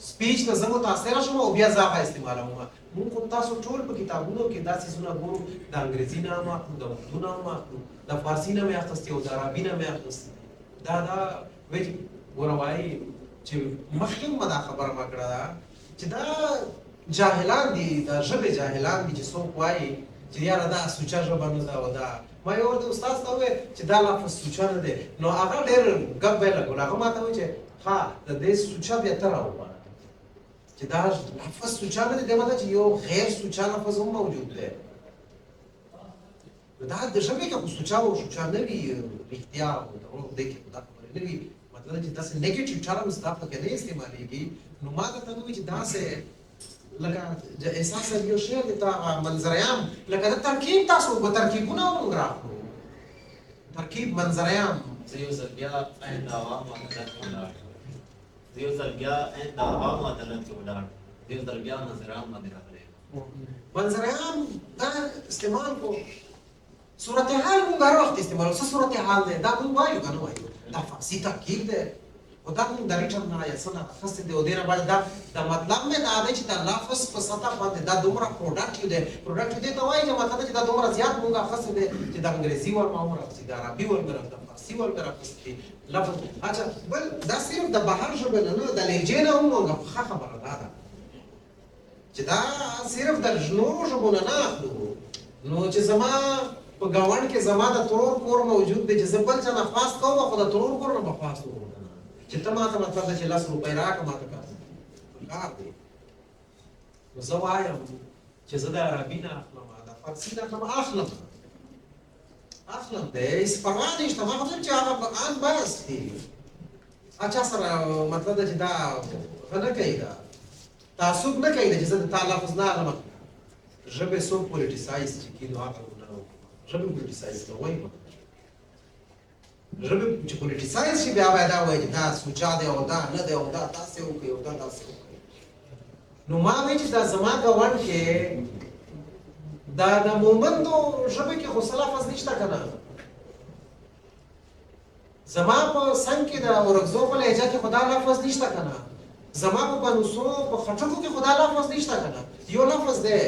سپیچ نه زه متاثره شم او بیا زه هغه استعمالوم موږ خو تاسو ټول په کتابونو کې دا څیزونه ګورو د انګریزي نه هم اخلو د اردو نه هم اخلو د فارسي نه مې اخیستې او د عربي نه مې اخیستې دا وایي ګوره وایي چې مخکې ما دا خبره ما کړه ده چې دا جاهلان دي د ژبې جاهلان دي چې څوک وایي چې یاره دا سوچه ژبه نه ده او دا ما یو ورته استاد ته وویل چې دا لفظ سوچه نه دی نو هغه ډېر ګپ به یې لګول هغه ما ته وویل چې ها د دې سوچه بیا ته راوباله چې دا لفظ سوچه نه دی دې مطلب چې یو غیر سوچه لفظ هم موجود دی دا د ژبې کې خو سوچه او سوچه نه وي رښتیا او دې کې دا خبرې نه وي مطلب چې داسې نیګیټیو ټرمز دا پکې نه استعمالېږي نو ما درته وویل چې داسې لکه احساس یو شعر دی تا منظریام لکه د ترکیب تاسو به ترکیبونه موږ راکړو ترکیب منظریام زه یو ځل بیا عین د عوامو عدالت کې ولاړ زه یو ځل بیا عین د عوامو عدالت کې ولاړ زه یو ځل بیا منظریام باندې راغلی منظریام دا استعمال کو صورتحال موږ هر وخت استعمالو څه صورتحال دی دا موږ وایو که نه وایو دا فارسي ترکیب دی خو دا موږ د ریټن نه یا څه نه اخیستی دی او دې نه بعد دا د مطلب مې دا دی چې دا لفظ په سطح باندې دا دومره پروډکټیو دی پروډکټیو دې ته وایي چې مطلب چې دا دومره زیات موږ اخیستی دی چې د انګریزي ور ما هم راخیستي د عربي ور مې راخیستي د فارسي ور مې راخیستي لفظ اچھا بل دا صرف د بهر ژبې نه د لهجې نه هم موږ ښه خبره دا ده چې دا صرف د نورو ژبو نه اخلو نو چې زما په ګاونډ کې زما د ترور کور موجود دی چې زه بل چا نه خواست کوم خو د ترور کور نه به خواست وکړم چې ته ما ته مطلب ده چې 10 روپۍ راکړه ما ته کار دی نو زه وایم چې زه د عربي نه اخلم د فارسي نه اخلم دی پروا نشته ما خو چې هغه ان بس دی چا سره مطلب ده چې دا ښه نه کوي دا تعصب نه کوي چې زه د تا لفظ نه اخلم ژبې څوک پولیټیسایز چې کېږي نو هغه ژبې پولیټیسایز نه وایي ژبې چې پولیټیسایز شي بیا باید دا وایي چې دا سوچه دی او دا نه دی او دا داسې وکړي او دا داسې وکړي نو ما وایي چې دا زما ګاونډ کې دا د مومندو ژبې کې خو څه لفظ نشته که نه زما په څنګ کې د اورکزو په لهجه کې خو دا لفظ نشته که نه زما په بنوسو په خټکو کې خو دا لفظ نشته که نه یو لفظ دی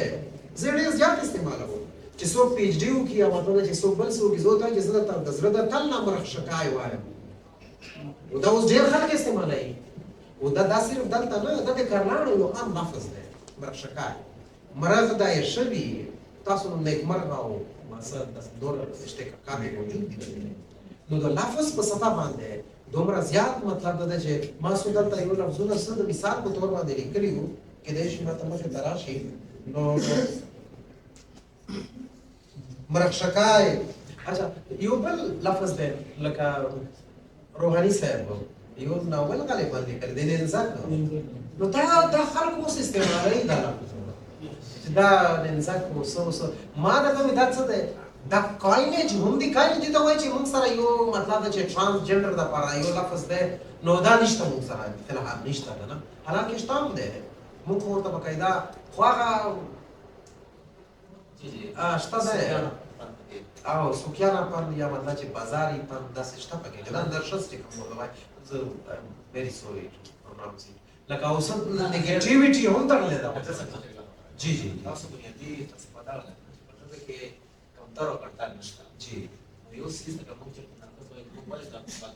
زه ډېر زیات استعمالوم چې څوک پی ایچ ډي وکړي یا مطلب چې څوک بل څه وکړي زه ورته وایم چې زه د زړه د تل نه مرخشکای وایم او دا اوس ډېر خلک استعمالوي او دا صرف دلته نه دا د کرناړو یو عام لفظ دی مرخشکای مرغ دا یې شوي تاسو نو نیکمرغه او ماسه داسې ډول اشتقاقات موجود دي نو د لفظ په سطح باندې دومره زیات مطلب دا چې ما څو دلته یو لفظونه څه د مثال په طور باندې لیکلي وو کېدای شي ماته مخې ته راشي نو مرخشکای اچھا یو بل لفظ دی لکه روحاني صاحب یو ناول غالبا لیکلی دی ننزک نو دا خلک اوس استعمالوي دا لفظونه چې دا ننزک و څه و څه ما درته وایي دا څه دی دا کاینج هم دي کاینج دې ته وایي چې موږ سره یو مطلب ده چې ټرانسجنډر دپاره یو لفظ دی نو دا نشته موږ سره فلحال نشته که نه حالانکې شته هم دی موږ خو ورته باقاعده خو هغه شته دی پن دی او سوکیانا پن یا مطلب چې بازاري پن داسې شته پکې کنه در شخص چې کوم وای زه ویری سوري رامسي لکه اوس نیگیټیویټي هم تړلې ده جی جی تاسو بنیادی تاسو پتا ده په کې کمتر او کړتل نشته جی یو سیس د کوم چې په تاسو وایي کوم وایي دا څه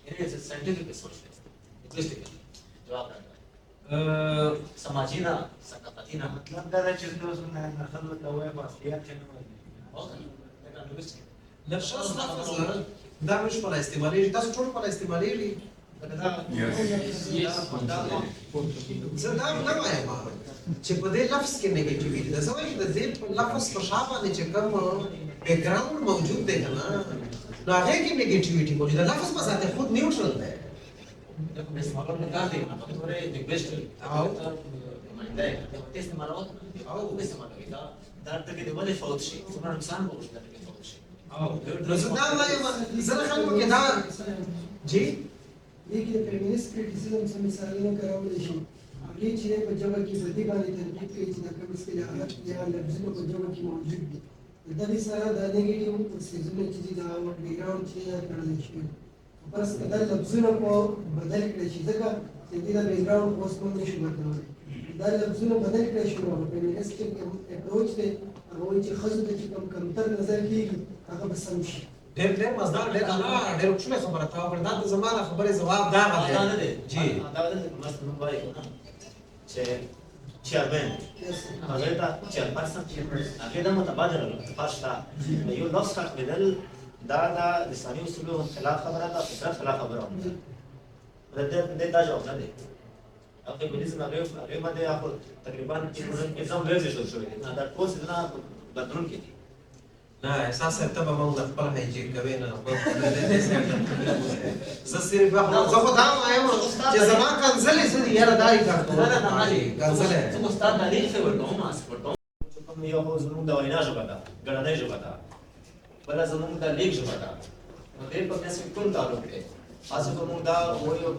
یې ساينټیفیک سوشل انټرستینګ جواب راکړه سماجی نه ثقافتي نه مطلب دا دی چې تاسو نه خلک ته وایي په اصلیت کې نه وایي نرشاس لفظ دا مش په استعمالي تاسو ټول په استعمالي زه دا نه وایم چې په دې لفظ کې نیگیټیویټي دا څه وایي د دې لفظ په شابه نه چې کوم بیک ګراوند موجود دی کنه نو هغه کې نیگیټیویټي موجود ده لفظ په ذات خود نیوټرل دی देखो मैं समारोह में कहा देखा तो थोड़े रिक्वेस्ट आओ माइंडा है टेस्ट मारा हुआ आओ वो कैसे मारा गया दर्द के दिवाले फौज से तुम्हारा नुकसान बहुत दर्द के फौज से आओ نو زه دا وایم زه خلکو کې دا جی دې کې د فیمینیست کریټیسزم څخه مثالونه کارول شي هغه چې په جواب کې په دې باندې تنقید کوي چې د کوم اصطلاحات یا لفظونه په جواب کې موجود دي د دې سره د نیگیټیو سیزونه چې دا بیکګراوند چې کړل شي بس دا لفظونه په بدل کړی شي ځکه چې دې د بیکګراوند اوس په نشي بدلول دا لفظونه بدل کړی شي نو فیمینیست اپروچ دی هغه چې خزو ته چې کوم کمتر نظر کیږي هغه به سم شي ډېر مزدار ډېر اعلی ډېر ښه خبره تا ورته دا زمانه خبره جواب دا غواړي جی دا د مست نو وایي چې چیرمن هغه دا چیرپرسن هغه د متبادل پښتا یو لفظ څخه بدل دا د اسلامي اصولو خلاف خبره ده فطرت خلاف خبره ده دا جواب نه دی او فيمينيزم هغه باندې هغه تقریبا نظام ډېر زیات شوی دی دا ټول څه نه بدلون کې دي نه احساس ته به موږ خپل هیجین کوي نه زه صرف زه خو دا وایم چې زما کنځلې زه یاره دای کار کوم نه کنځلې زه استاد تعلیم څه ورکوم ورکوم کوم یو زموږ د وینا ژبه ده ګړنۍ ژبه ده بل زموږ د لیک ژبه ده نو دې په نسبت کوم تعلق دی تاسو کوم دا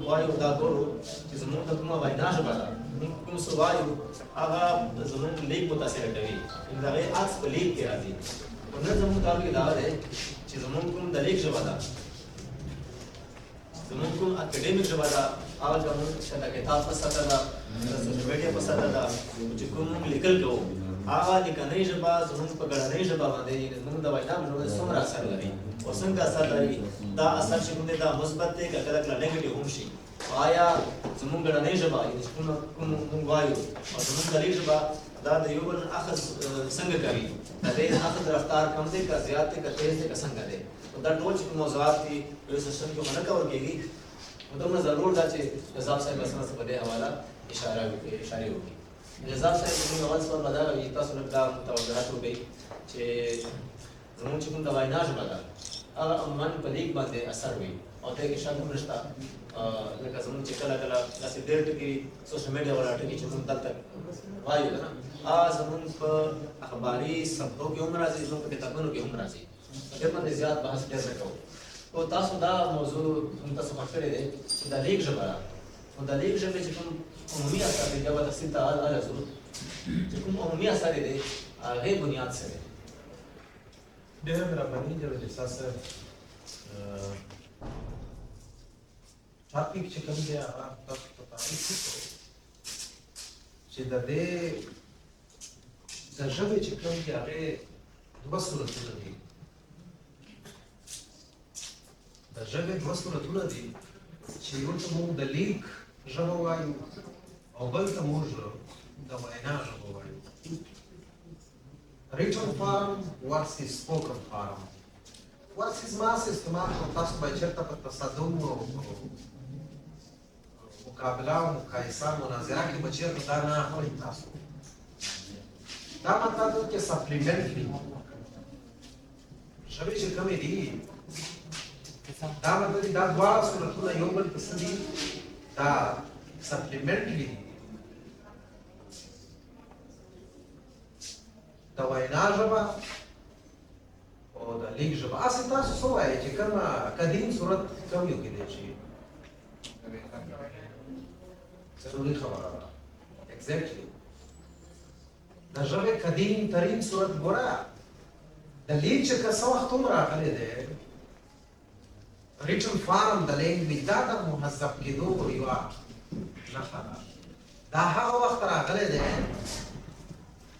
وایو دا ګورو چې زموږ د کومه وینا ژبه ده کوم څه وایو هغه زموږ لیک متاثر کوي دا غي عکس په لیک کې راځي نو زموږ تعلق دا دی چې زموږ کوم د لیک ژبه ده زموږ کوم اکیډمیک ژبه ده هغه زموږ چې د کتاب په ساته ده د سوشل میډیا په ساته ده چې کوم لیکل کوو هغه لیکنۍ ژبه زموږ په ګړنۍ ژبه باندې زموږ د وینا ژبه څومره اثر لري او څنګه اثر لري دا اثر چې کوم دی دا مثبت دی که کله کله نیگیټیو هم شي آیا زموږ ګړنۍ ژبه کوم موږ وایو او زموږ د لیک ژبه دا د یو بل اخذ څنګه کوي د دې اخذ رفتار کم دی که زیات دی که تیز دی که څنګه دی دا ټول چې کوم موضوعات دي یو سیستم کې نه کور کېږي نو دومره ضرور ده چې نظام صاحب اساس په دې حواله اشاره وکړي نظام صاحب موږ اول څه بدل وي تاسو له توضیحات وکړئ چې زموږ چې کوم د وینا ژبه ده هغه عموما په لیک باندې اثر وي او ته کې شاته نشته لکه زموږ چې کله کله داسې ډېر ټکي سوشل میډیا والا ټکي چې موږ دلته وایو کنه زموږ په اخباري صفحو کې هم راځي زموږ په کتابونو کې هم راځي ډېر باندې زیات بحث ډېر نه کوو او تاسو دا موضوع تاسو مخ کړی دی چې د لیک ژبه ده نو د لیک ژبې چې کوم عمومي اثر دی یا به تفصیل ته راځو چې کوم عمومي اثر دی هغه بنیاد څه دی ډېر مهرباني جوړه تاسو ټاپک چې کوم دی هغه تاسو ته تعریف کړو چې د دې د ژبې چې کوم دی هغه دوه صورتونه دي د ژبې دوه صورتونه دي چې یو ته موږ د لیک ژبه وایو او بل ته موږ د وینا ژبه وایو written form versus spoken form versus ماس استعمال کوم تاسو به چېرته په تصادم او مقابله او مقایسه مناظره کې به چېرته دا نه اخلئ تاسو دا مطلب دی چې سپلیمنټري ژبې چې کومې دي دا مطلب دی دا دواړه صورتونه یو بل ته دي دا سپلیمنټري دي د وینا ژبه او د لیک ژبه اصل تاسو څه وایئ چې کومه قدیم صورت کوم یو کېدی شي ضروري خبره ده ایگزیکټلی د ژبې قدیم ترین صورت ګوره د لیک چې که څه وخت هم راغلی دی ریټن فارم د لینګویج دا د مهذب کېدو یوه نښه ده دا هغه وخت راغلی دی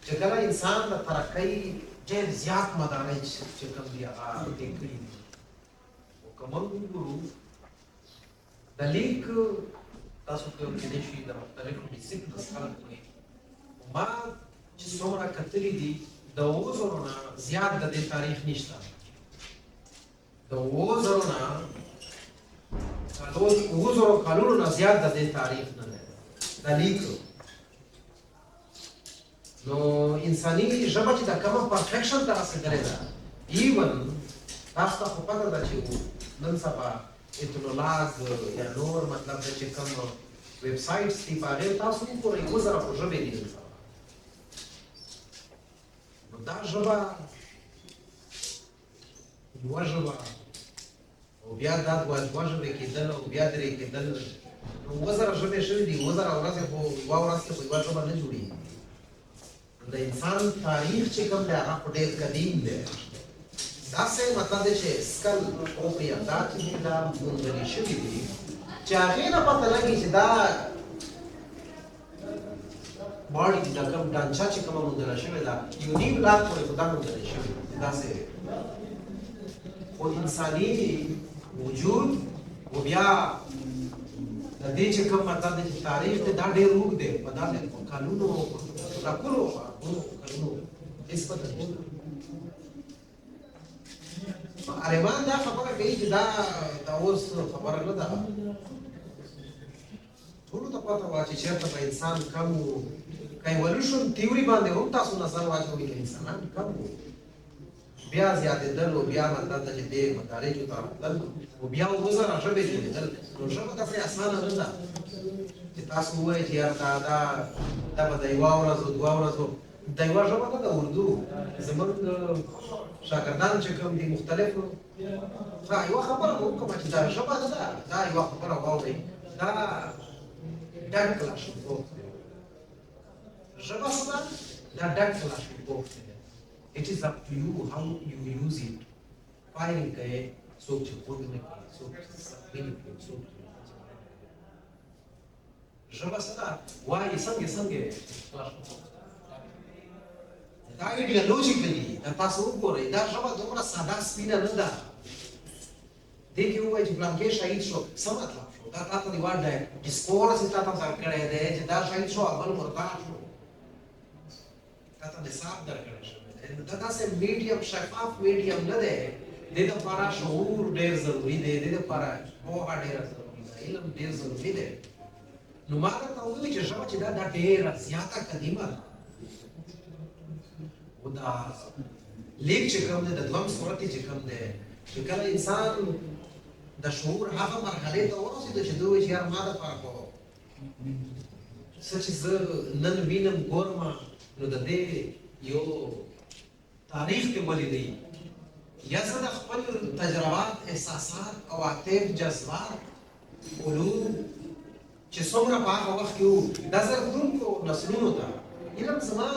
چې کله انسان د ترقۍ ډېر زیات مدارج چې کوم دي هغه دې کړي دي خو که موږ وګورو د لیک تاسو کېدای شي د مختلفو ډسپلینز خلک وي ما چې څومره کتلي دي د 2000 نه زیات د دې تاریخ نشته د 2000 نه 2000 کلونو نه زیات د دې تاریخ نه دی د لیک نو انساني ژبه چې د کومه پرفیکشن ته رسېدلې ده ایون تاسو ته خو پته ده چې نن سبا ایتنولاګ یا نور مطلب ده چې کوم ویب سایټس دي په هغې تاسو وګورئ 2000 خو ژبې دي نن سبا نو دا ژبه یوه ژبه او بیا دا دوه ژبې کېدل او بیا درې کېدل نو 2000 ژبې شوي دي 2000 ورځې خو یوه ورځ کې خو یوه ژبه نه جوړېږي د انسان تاریخ چې کوم دی هغه خو ډېر قدیم دی داسې مطلب دی چې سکل او قیادات چې دي دا موندلي شوي دي چې هغې نه پته لګي چې دا باډي دا کوم ډانچه چې کومه موندله شوې ده یو نیم لاک پورې خو دا موندلې شوې داسې خو انساني وجود و بیا د دې چې کوم مطلب دی چې تاریخ دی دا ډېر اوږد دی په داسې کلونو لکونو کلونو هېڅ پته نشته عالمان دا خبره کوي چې دا اوس خبره نه ده ټولو ته پته وه چې چېرته به انسان کم و که ایولوشن تیوري باندې هم تاسو نظر واچوئ که انسانان کم و بیا زیاتېدل او بیا مطلب ده چې دې مدارجو ته راتلل او بیا 2000 ژبې جوړېدل نو ژبه داسې اسانه نه ده چې تاسو ووایئ چې یار دا به د یوه ورځو دوه ورځو د یوه ژبه نه ده اردو زموږ شاګردان چې کوم دي مختلفو یوه خبره به وکړم چې دا ژبه نه ده دا یوه خبره واورئ دا ډک کلاشینکوف دی ژبه څه ده دا ډک کلاشینکوف دی It is up to you how you use it. Firing कहे सोच खोदने की सोच सपने की सोच ژبه څه ده وایي څنګه دا ایډیالوژیکلي دا تاسو وګورئ دا ژبه دومره ساده سپینه نه ده دې کې ووایي چې فلانکې شهید شو څه مطلب شو دا تا ته د یوه ډسکورس یې تا ته درکړی دی چې دا شهید شو او بل مرتد شو تا ته نصاب درکړی شوی دی دا داسې میډیم شفاف میډیم نه دی د دې لپاره شعور ډېر ضروري دی د دې لپاره پوهه ډېره ضروري ده علم ډېر ضروري دی نو ما درته وویل چې ژبه چې دا ډېره زیاته قدیمه ده او دا لیک چې کوم دی د دویم صورت چې کوم دی چې کله انسان د شعور هغه مرحلې ته ورسېدو چې دوی وایي چې یار ما دپاره خو څه چې زه نن وینم ګورم نو د دې یو تاریخ کې ولیدی یا زه د خپل تجربات احساسات عواطف جذبات علوم چې څومره په هغه وخت کې وو دا زرګونو نسلونو ته علم زما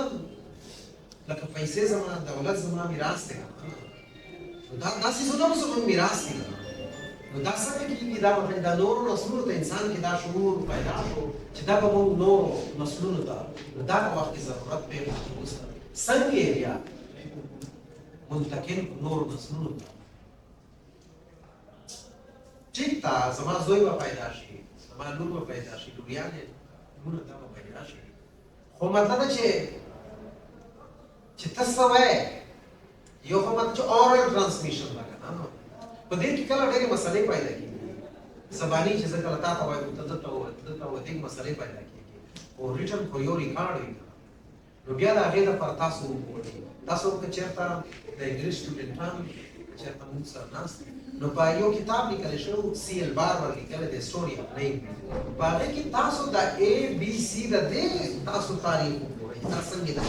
لکه پیسې زما دولت زما میراث دی نو دا څیزونه مو زموږ میراث دي نو دا څنګه کېږي دا به دا نورو نسلونو ته انسان کې دا شعور پیدا شو چې دا به موږ نورو نسلونو ته نو دا په وخت کې ضرورت پېښ شو څنګه یې بیا منتقل نورو نسلونو ته ټیک ده زما زوی به پیدا شي زما لور به پیدا شي لوریانې لورونه دا به پیدا شي خو مطلب ده چې ته څه وایې یو خو مطلب چې اورل ټرانسمیشن ده که نه په دې کې کله ډېرې مسلې پیدا کېږي زباني چې زه کله تا ته وایم ته دلته ووایې دلته ووایې دې مسلې پیدا کېږي خو ریټن خو یو ریکارډ وي نو بیا د هغې دپاره تاسو وګورئ تاسو که چېرته د انګلیس سټوډنټان چېرته موږ سره ناست نو په یو کتاب لیکلی شوی سی.ایل. باربر لیکلی دی سټوري اف لینګویج په هغې کې تاسو د ABC د دې تاسو تاریخ وګورئ دا څنګه ده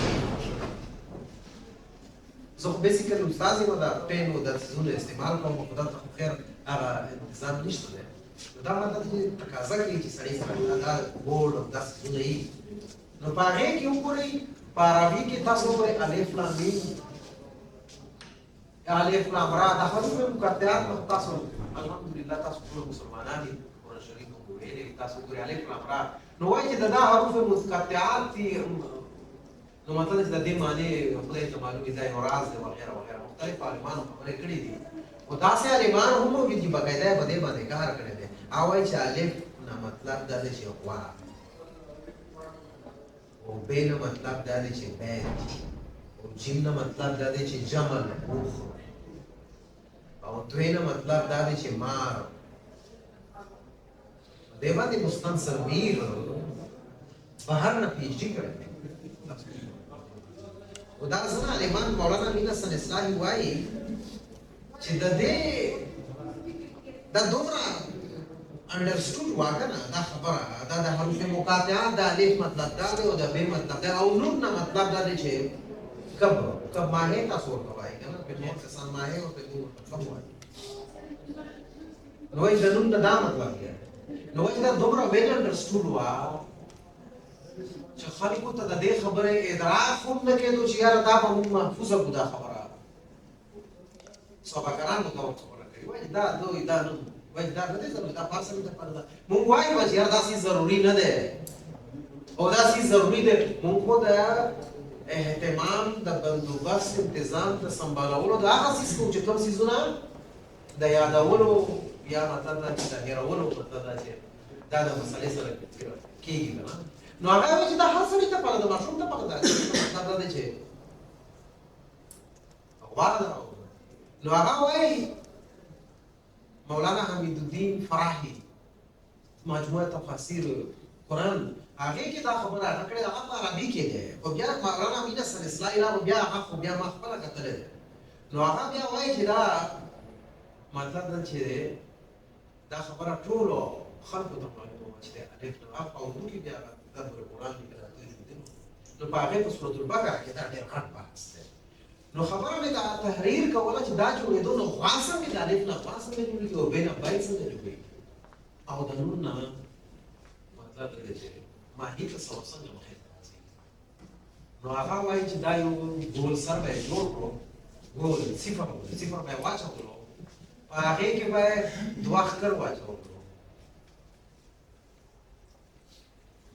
زه خو بیسیکلی استاد یم د پین او د څیزونو استعمال کوم خو دلته خو خیر هغه انتظام نشته دی نو دا مطلب چې تقاضا کوي چې سړی سره دا بورډ او دا څیزونه وي نو په هغې کې وګورئ په عربي کې تاسو وګورئ الف لام میم الف لام را دا حروف مقطعات تاسو الحمدلله تاسو ټول مسلمانان دي قرآن شریف وګورئ تاسو ګورئ الف لام را نو وایي چې دا حروف مقطعات دي نو مطلب چې د دې معنی خدای ته معلوم دی یو راز دی وغیرہ وغیرہ مختلف عالمانو خبرې کړې دي او داسې عالمان هم وي چې باقاعده په دې باندې کار کړی دی او وایي چې الف نه مطلب دا دی چې غوا او ب نه مطلب دا دی چې بیت او جیم نه مطلب دا دی چې جمل اوخ او دوی نه مطلب دا دی چې مار دې باندې مستنصر میر بهر نه پی ایچ ډي کړی دی او دا ځنه عالمان مولانا مین حسن اصلاحي وایي چې د دې دا دومره انډرسټوډ واکنه دا خبره دا د حروف مقاطعات د الف مطلب دا دی او د ب مطلب دا او نون نه مطلب دا دی چې کب ماهی تاسو ورته وایي کنه په نور کسان ماهی او په دې کب وایي نو یې د نون دا مطلب دی نو یې دا دومره ویل انډرسټوډ وا چې خلکو ته د دې خبرې ادراک هم نه کېدو چې یاره دا به موږ محفوظه کړو دا خبره صحابهګانو ته خبره کوي وایي دا دوی دا نو وایي دا نه دی ضروري دا فارسي نه پرده موږ وایو چې یاره دا څه ضروري نه دی او دا څه ضروري دی موږ خو د اهتمام د بندوبست انتظام د سمبالولو د هغه څیز کوم چې کوم څیزونه د یادولو یا مطلب دا چې د هېرولو مطلب دا چې دا د مسئلې سره کېږي که نه نو هغه وایي چې دا هر سړي ته پاره ده ماشوم ته پاره ده مطلب دا دی چې غوا ده نو هغه وایي مولانا حمید الدین فراحي مجموعه تفاسیر قرآن هغه کې دا خبره هغه کړې هغه په عربي کې ده خو بیا مولانا مین حسن اصلاحي راغی بیا هغه خو بیا ما خپله کتلی ده نو هغه بیا وایي چې دا مطلب دا چې دا خبره ټولو خلکو ته معلومه وه چې د الف نه هغه په اردو کې بیا دبر قرآن کې راته جوړېدل نو په هغې په سورة البقره کې دا ډېر غټ بحث دی نو خبره مې دا تحریر کوله چې دا جوړېدو نو غوا څنګه د الف نه غوا څنګه جوړېږي او ب نه بیت څنګه جوړېږي او د نون نه مطلب دا دی چې ماهي ته څنګه مخې ته راځي نو هغه وایي چې دا یو ګول سر به یې جوړ کړو ګول صفر به یې واچولو په هغې کې به یې دوه ښکر واچولو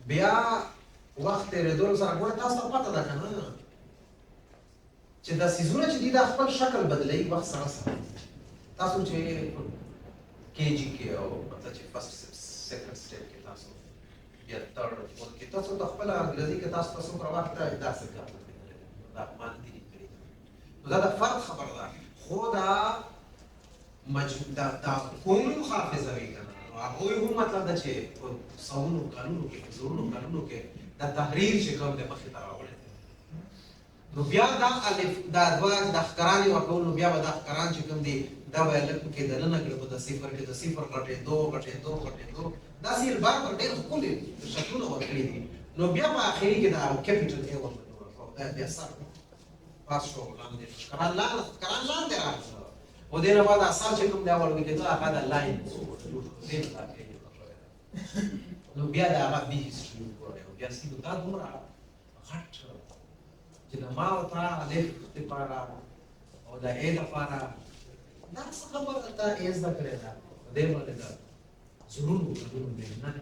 بیا وخت تېرېدلو سره ګوره تاسو ته پته ده که نه چې دا څیزونه چې دي دا خپل شکل بدلوي وخت سره سره تاسو چې کې جي کې او مطلب چې فرسټ سیکنډ سټیپ کې تاسو یا تھرډ او فورث کې تاسو د خپل انګریزي کې تاسو پر وخت دا څه کار دا مان دي کړی نو دا د فرق خبره ده خو دا دا کوم حافظه وی کنه هغه یو مطلب دا چې سونو قانونو کې زورونو قانونو کې دا تحریر چې کوم د مخې ته راوړی نو بیا دا الف دا دوه د ښکرانې ورکول نو بیا به دا ښکران چې کوم دي دا به الف کې دننه کړي په د صفر کې د صفر غټېدو داسې البار پر ډېر ښکلي شکلونه ورکړي دي نو بیا په اخري کې دا کیپیټل ای ورکړو دا بیا سر پاس شو لاندې ښکران لاندې راغله او دې نه بعد اثر چې کوم دی اول کې دا هغه د لاین نو بیا دا هغه به هیستوري وګورئ او بیا سیده دا دومره غټ چې د ما او تا الف دپاره او د ا دپاره دا څه خبره تا یې زده کړې ده په دې باندې دا زړونو محنت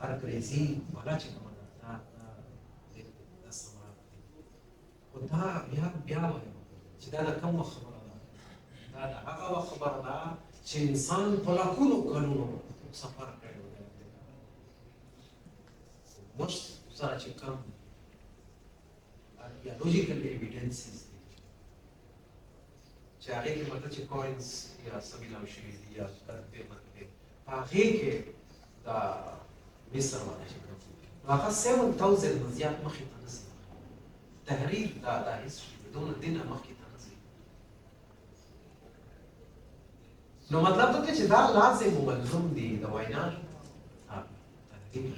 هر کریزي هغه چې کومه ده دا سمه خو دا بیا وایم چې دا د کومه خبره ده دا د هغه وخت خبره ده چې انسان په لاکونو کلونو سفر کړی موږ سره چې کوم archaeological evidences دي چې هغې کې مطلب چې کوینز یا څه میلاو شوي دي یا کرکټې مرکټې په هغې کې دا مصر باندې چې کوم نو هغه 7000 نه زیات مخکې ته نه ځي تحریر دا هیستري د دونه دین مخکې ته نه ځي نو مطلب دا دی چې دا لازم و ملزوم دي د وینا تحریر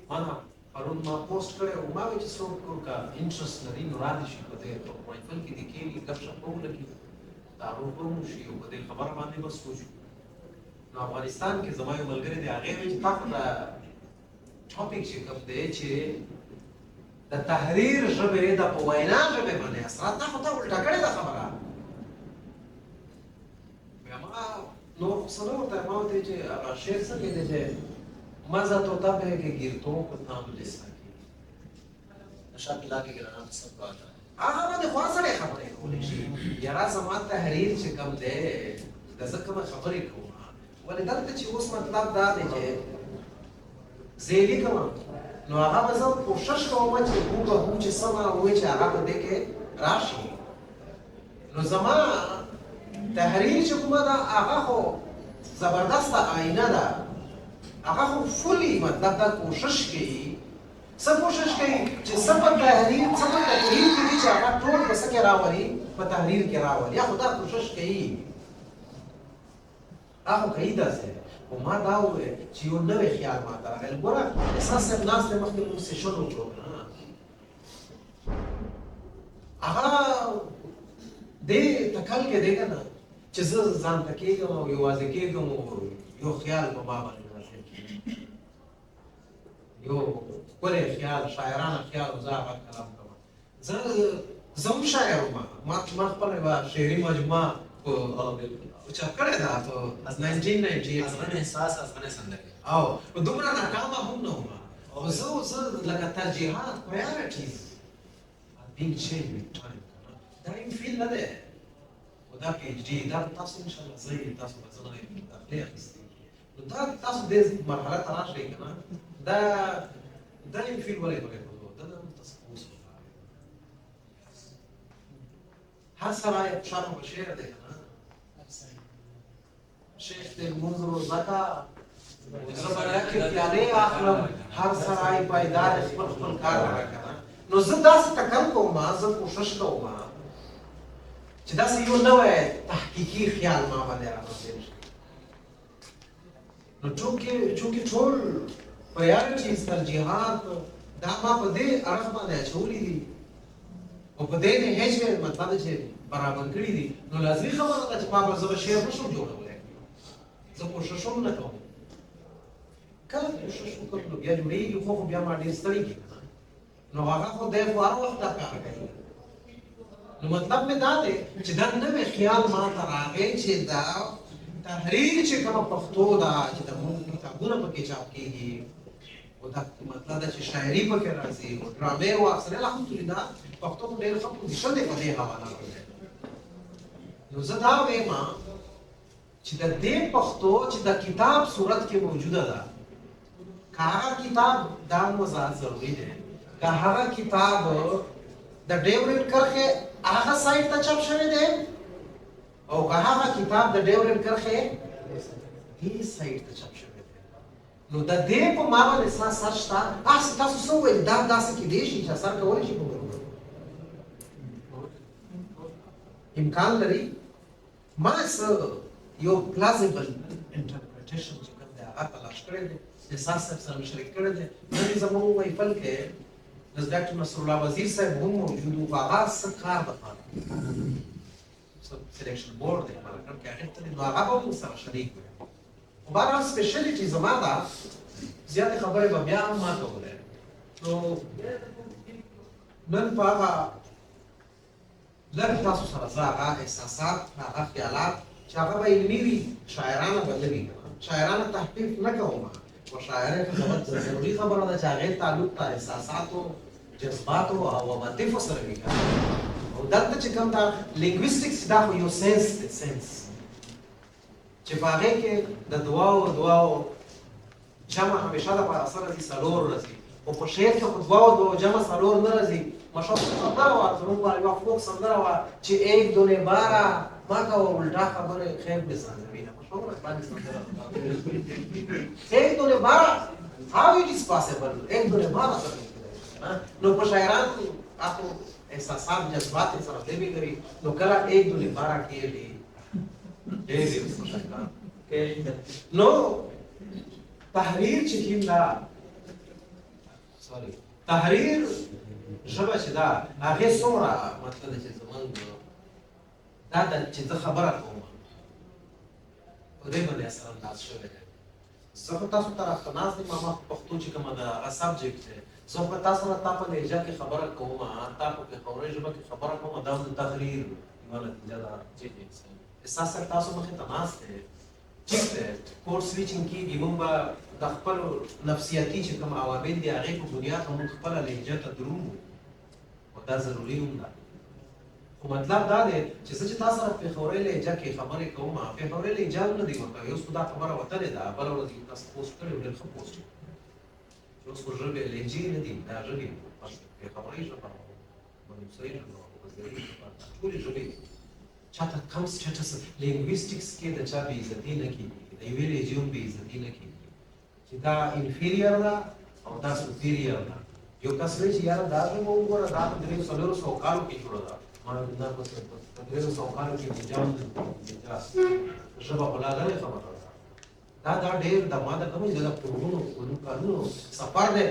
مانا پرون ما پوسټ کړی او ما وایي چې څوک کا انټرسټ لري نو رادې شي په دې پروفایل کې د کېږي ګپ شپ وکړي دا روبرو شي او په دې خبره باندې بس سوچو نو افغانستان کې زما یو ملګری دی هغې وایي چې تاسو دا ټاپک چې کوم دی چې د تحریر ژبه د په وینا ژبه باندې اثرات نه خو ته الټا کړې ده خبره بیا ما نور خو څه نه ورته ما ورته چې هغه شعر څنګه دی چې مزه تو तब है कि गिरतों को थाम ले सके नशा पिला के गिराना तो सब बात है هغه باندې خوا سره خبرې کولې شي یاره زما تحریر چې کوم دی د زه کومه خبرې کوم ولې دلته چې اوس مطلب دا دی چې زه لیکم نو هغه به زه کوشش کوم چې هوبهو چې سمه وایي چې هغه په دې کې راشي نو زما تحریر چې کومه ده هغه خو زبردسته آینه ده هغه خو فلی مطلب دا کوشش کوي څه کوشش کوي چې څه په تحریر څه په تحریر کې دي چې هغه ټول په څه کې راولي په تحریر کې راولي یا خو دا کوشش کوي هغه کوي داسې خو ما دا وویل چې یو نوی خیال ماته راغلی ګوره احساس صاحب ناست دی مخکې موږ سیشن وکړو هغه دې تکل کې دی که نه چې زه ځان ته کېږم او یوازې کېږم او یو خیال په ما باندې راځي یو ښکلی خیال شاعرانه خیال زه هغه کلام کوم زه هم شاعر وم ما خپله یوه شعري مجموعه چاپ کړې ده په 1998 ازمن احساس ازمن سندري او دومره ناکامه هم نه وم او زه لکه ترجیحات priorities are being changed with time دا یو فیل نه دی خو دا پی ایچ ډي دا تاسو انشاءالله زه یې تاسو به زه داخلي اخیستې نو دا تاسو دې مرحله ته راشئ که نه دا یو فیل ولې بغیر دا تاسو اوس هر سړی شاته په شعر دی که نه شیخ دې لمونځ روزه کا زه به ډکې پیالې اخلم هر سړی پایدار خپل کار وکړه که نه نو زه داسې ټکل کوم زه کوشش کوم چې داسې یو نوی تحقیقي خیال ما باندې رامنځته شي نو چونکې ټول priorities ترجیحات دا ما په دې اړخ باندې اچولي دي او په دې نه هیڅ مطلب چې برابر کړي دي نو لازمي خبره ده چې ما به زه به شعر نشم جوړولی زه کوشش هم نه کوم کله کوشش وکړم نو بیا جوړېږي خو بیا ما ډېر ستړی کېږم نو هغه خو دی خو هر وخت دا کار کوي نو مطلب مې دا دی چې دا نوی خیال ما ته راغی چې دا تحریر چې کومه پښتو ده چې د موږ کتابونه پکې چاپ کېږي او دا مطلب ده چې شاعري پکې راځي او ډرامې او اکثر الحمدلله پښتو خو ډېر ښه پوزیشن دی په دې حواله باندې نو زه دا وایم چې د دې پښتو چې د کتاب صورت کې موجوده ده که هغه کتاب دا وضاحت ضروري دی که هغه کتاب د ډیورنډ کرښې هغه سایټ ته چاپ شوی دی او که هغه کتاب د ډیورنډ کرښې دې سایټ ته چاپ شوی دی نو د دې په ما باندې اثر شته تاسو څه وویل دا داسې کیدای شي چې اثر کولی شي په موږ امکان لري ما څه یو پلازیبل انټرپریټیشن چې کوم دی هغه تلاش کړی دی احساس صاحب سره مې شریک کړی دی نن زموږ محفل کې د ډاکټر نصر الله وزیر صاحب هم موجود و هغه څه کار دپاره سلیکشن بورډ دی مرکب کې هغې ته نو هغه به موږ سره شریک وي خو بهرحال سپیشلیټي زما ده زیاتې خبرې به بیا هم ما کولی نو نن په هغه لږ تاسو سره زه هغه احساسات هغه خیالات چې هغه به علمي وي شاعرانه به نه وي شاعرانه تحقیق نه کوم خو شاعرۍ خو ضروري خبره ده چې هغې تعلق ته احساساتو جذباتو او عواطفو سره وي او دلته چې کوم دا لینګویسټکس دا خو یو سینس دی سینس چې په هغې کې د دواو جمع همیشه دپاره څه راځي څلور راځي خو په شعر کې خو دواو جمع څلور نه راځي مشهور سندره وه زموږ په یوه فوک سندره وه چې ایک دونه باره ما کوه الټا خبرې خیر بسازوینه مشهوره باندې سندره ایک دونه باره how it is possible ایک دونه باره سره نو په شاعران اخو احساسات جذبات سره دی کوي نو کله ایک دونه باره کېږي ډېر نو تحریر چې کوم دا سوري تحریر ژبه چې دا هغې څومره مطلب دی چې زمونږ دا چې زه خبره کوم په دې باندې اثرانداز شوی دی زه خو تاسو ته راښه ناست یم ما پښتو چې کومه ده هغه سبجیکټ دی زه په تاسو سره تا په لهجه کې خبره کوم تا په پېښوري ژبه کې خبره کوم دا د تقریر یوه نتیجه ده جی جی صحیح. احساس سره تاسو مخې ته ناست دی ټیک دی کورس سویچینګ کېږي موږ به د خپلو نفسیاتي چې کوم عوامل دي هغې په بنیاد به موږ خپله لهجه ته درومو او دا ضروري هم ده خو مطلب دا دی چې زه چې تا سره پېښورۍ لهجه کې خبرې کوم پېښورۍ لهجه هم نه دی ورکوي اوس خو دا خبره وتلې ده بله ورځ یو کس پوسټ کړی و ډېر ښه پوسټ و چې اوس خو ژبې لهجې نه دي دا ژبې پېښورۍ ژبه بلوڅۍ ژبه وزیري ژبه ټولې ژبې چاته کم سټیټس لینګویسټکس کې د چا بېعزتي نه کېږي د یوې لهجې هم بېعزتي نه کېږي چې دا انفیریر ده او دا سوپیریر ده یو کس وایي چې یاره دا ژبه وګوره دا په 300 کالو کې جوړه ده ما دا په 300 کالو کې نظام ژبه خو لا لرې خبره ده دا ډېر د ما د کومې د قرونو کلونو سفر دی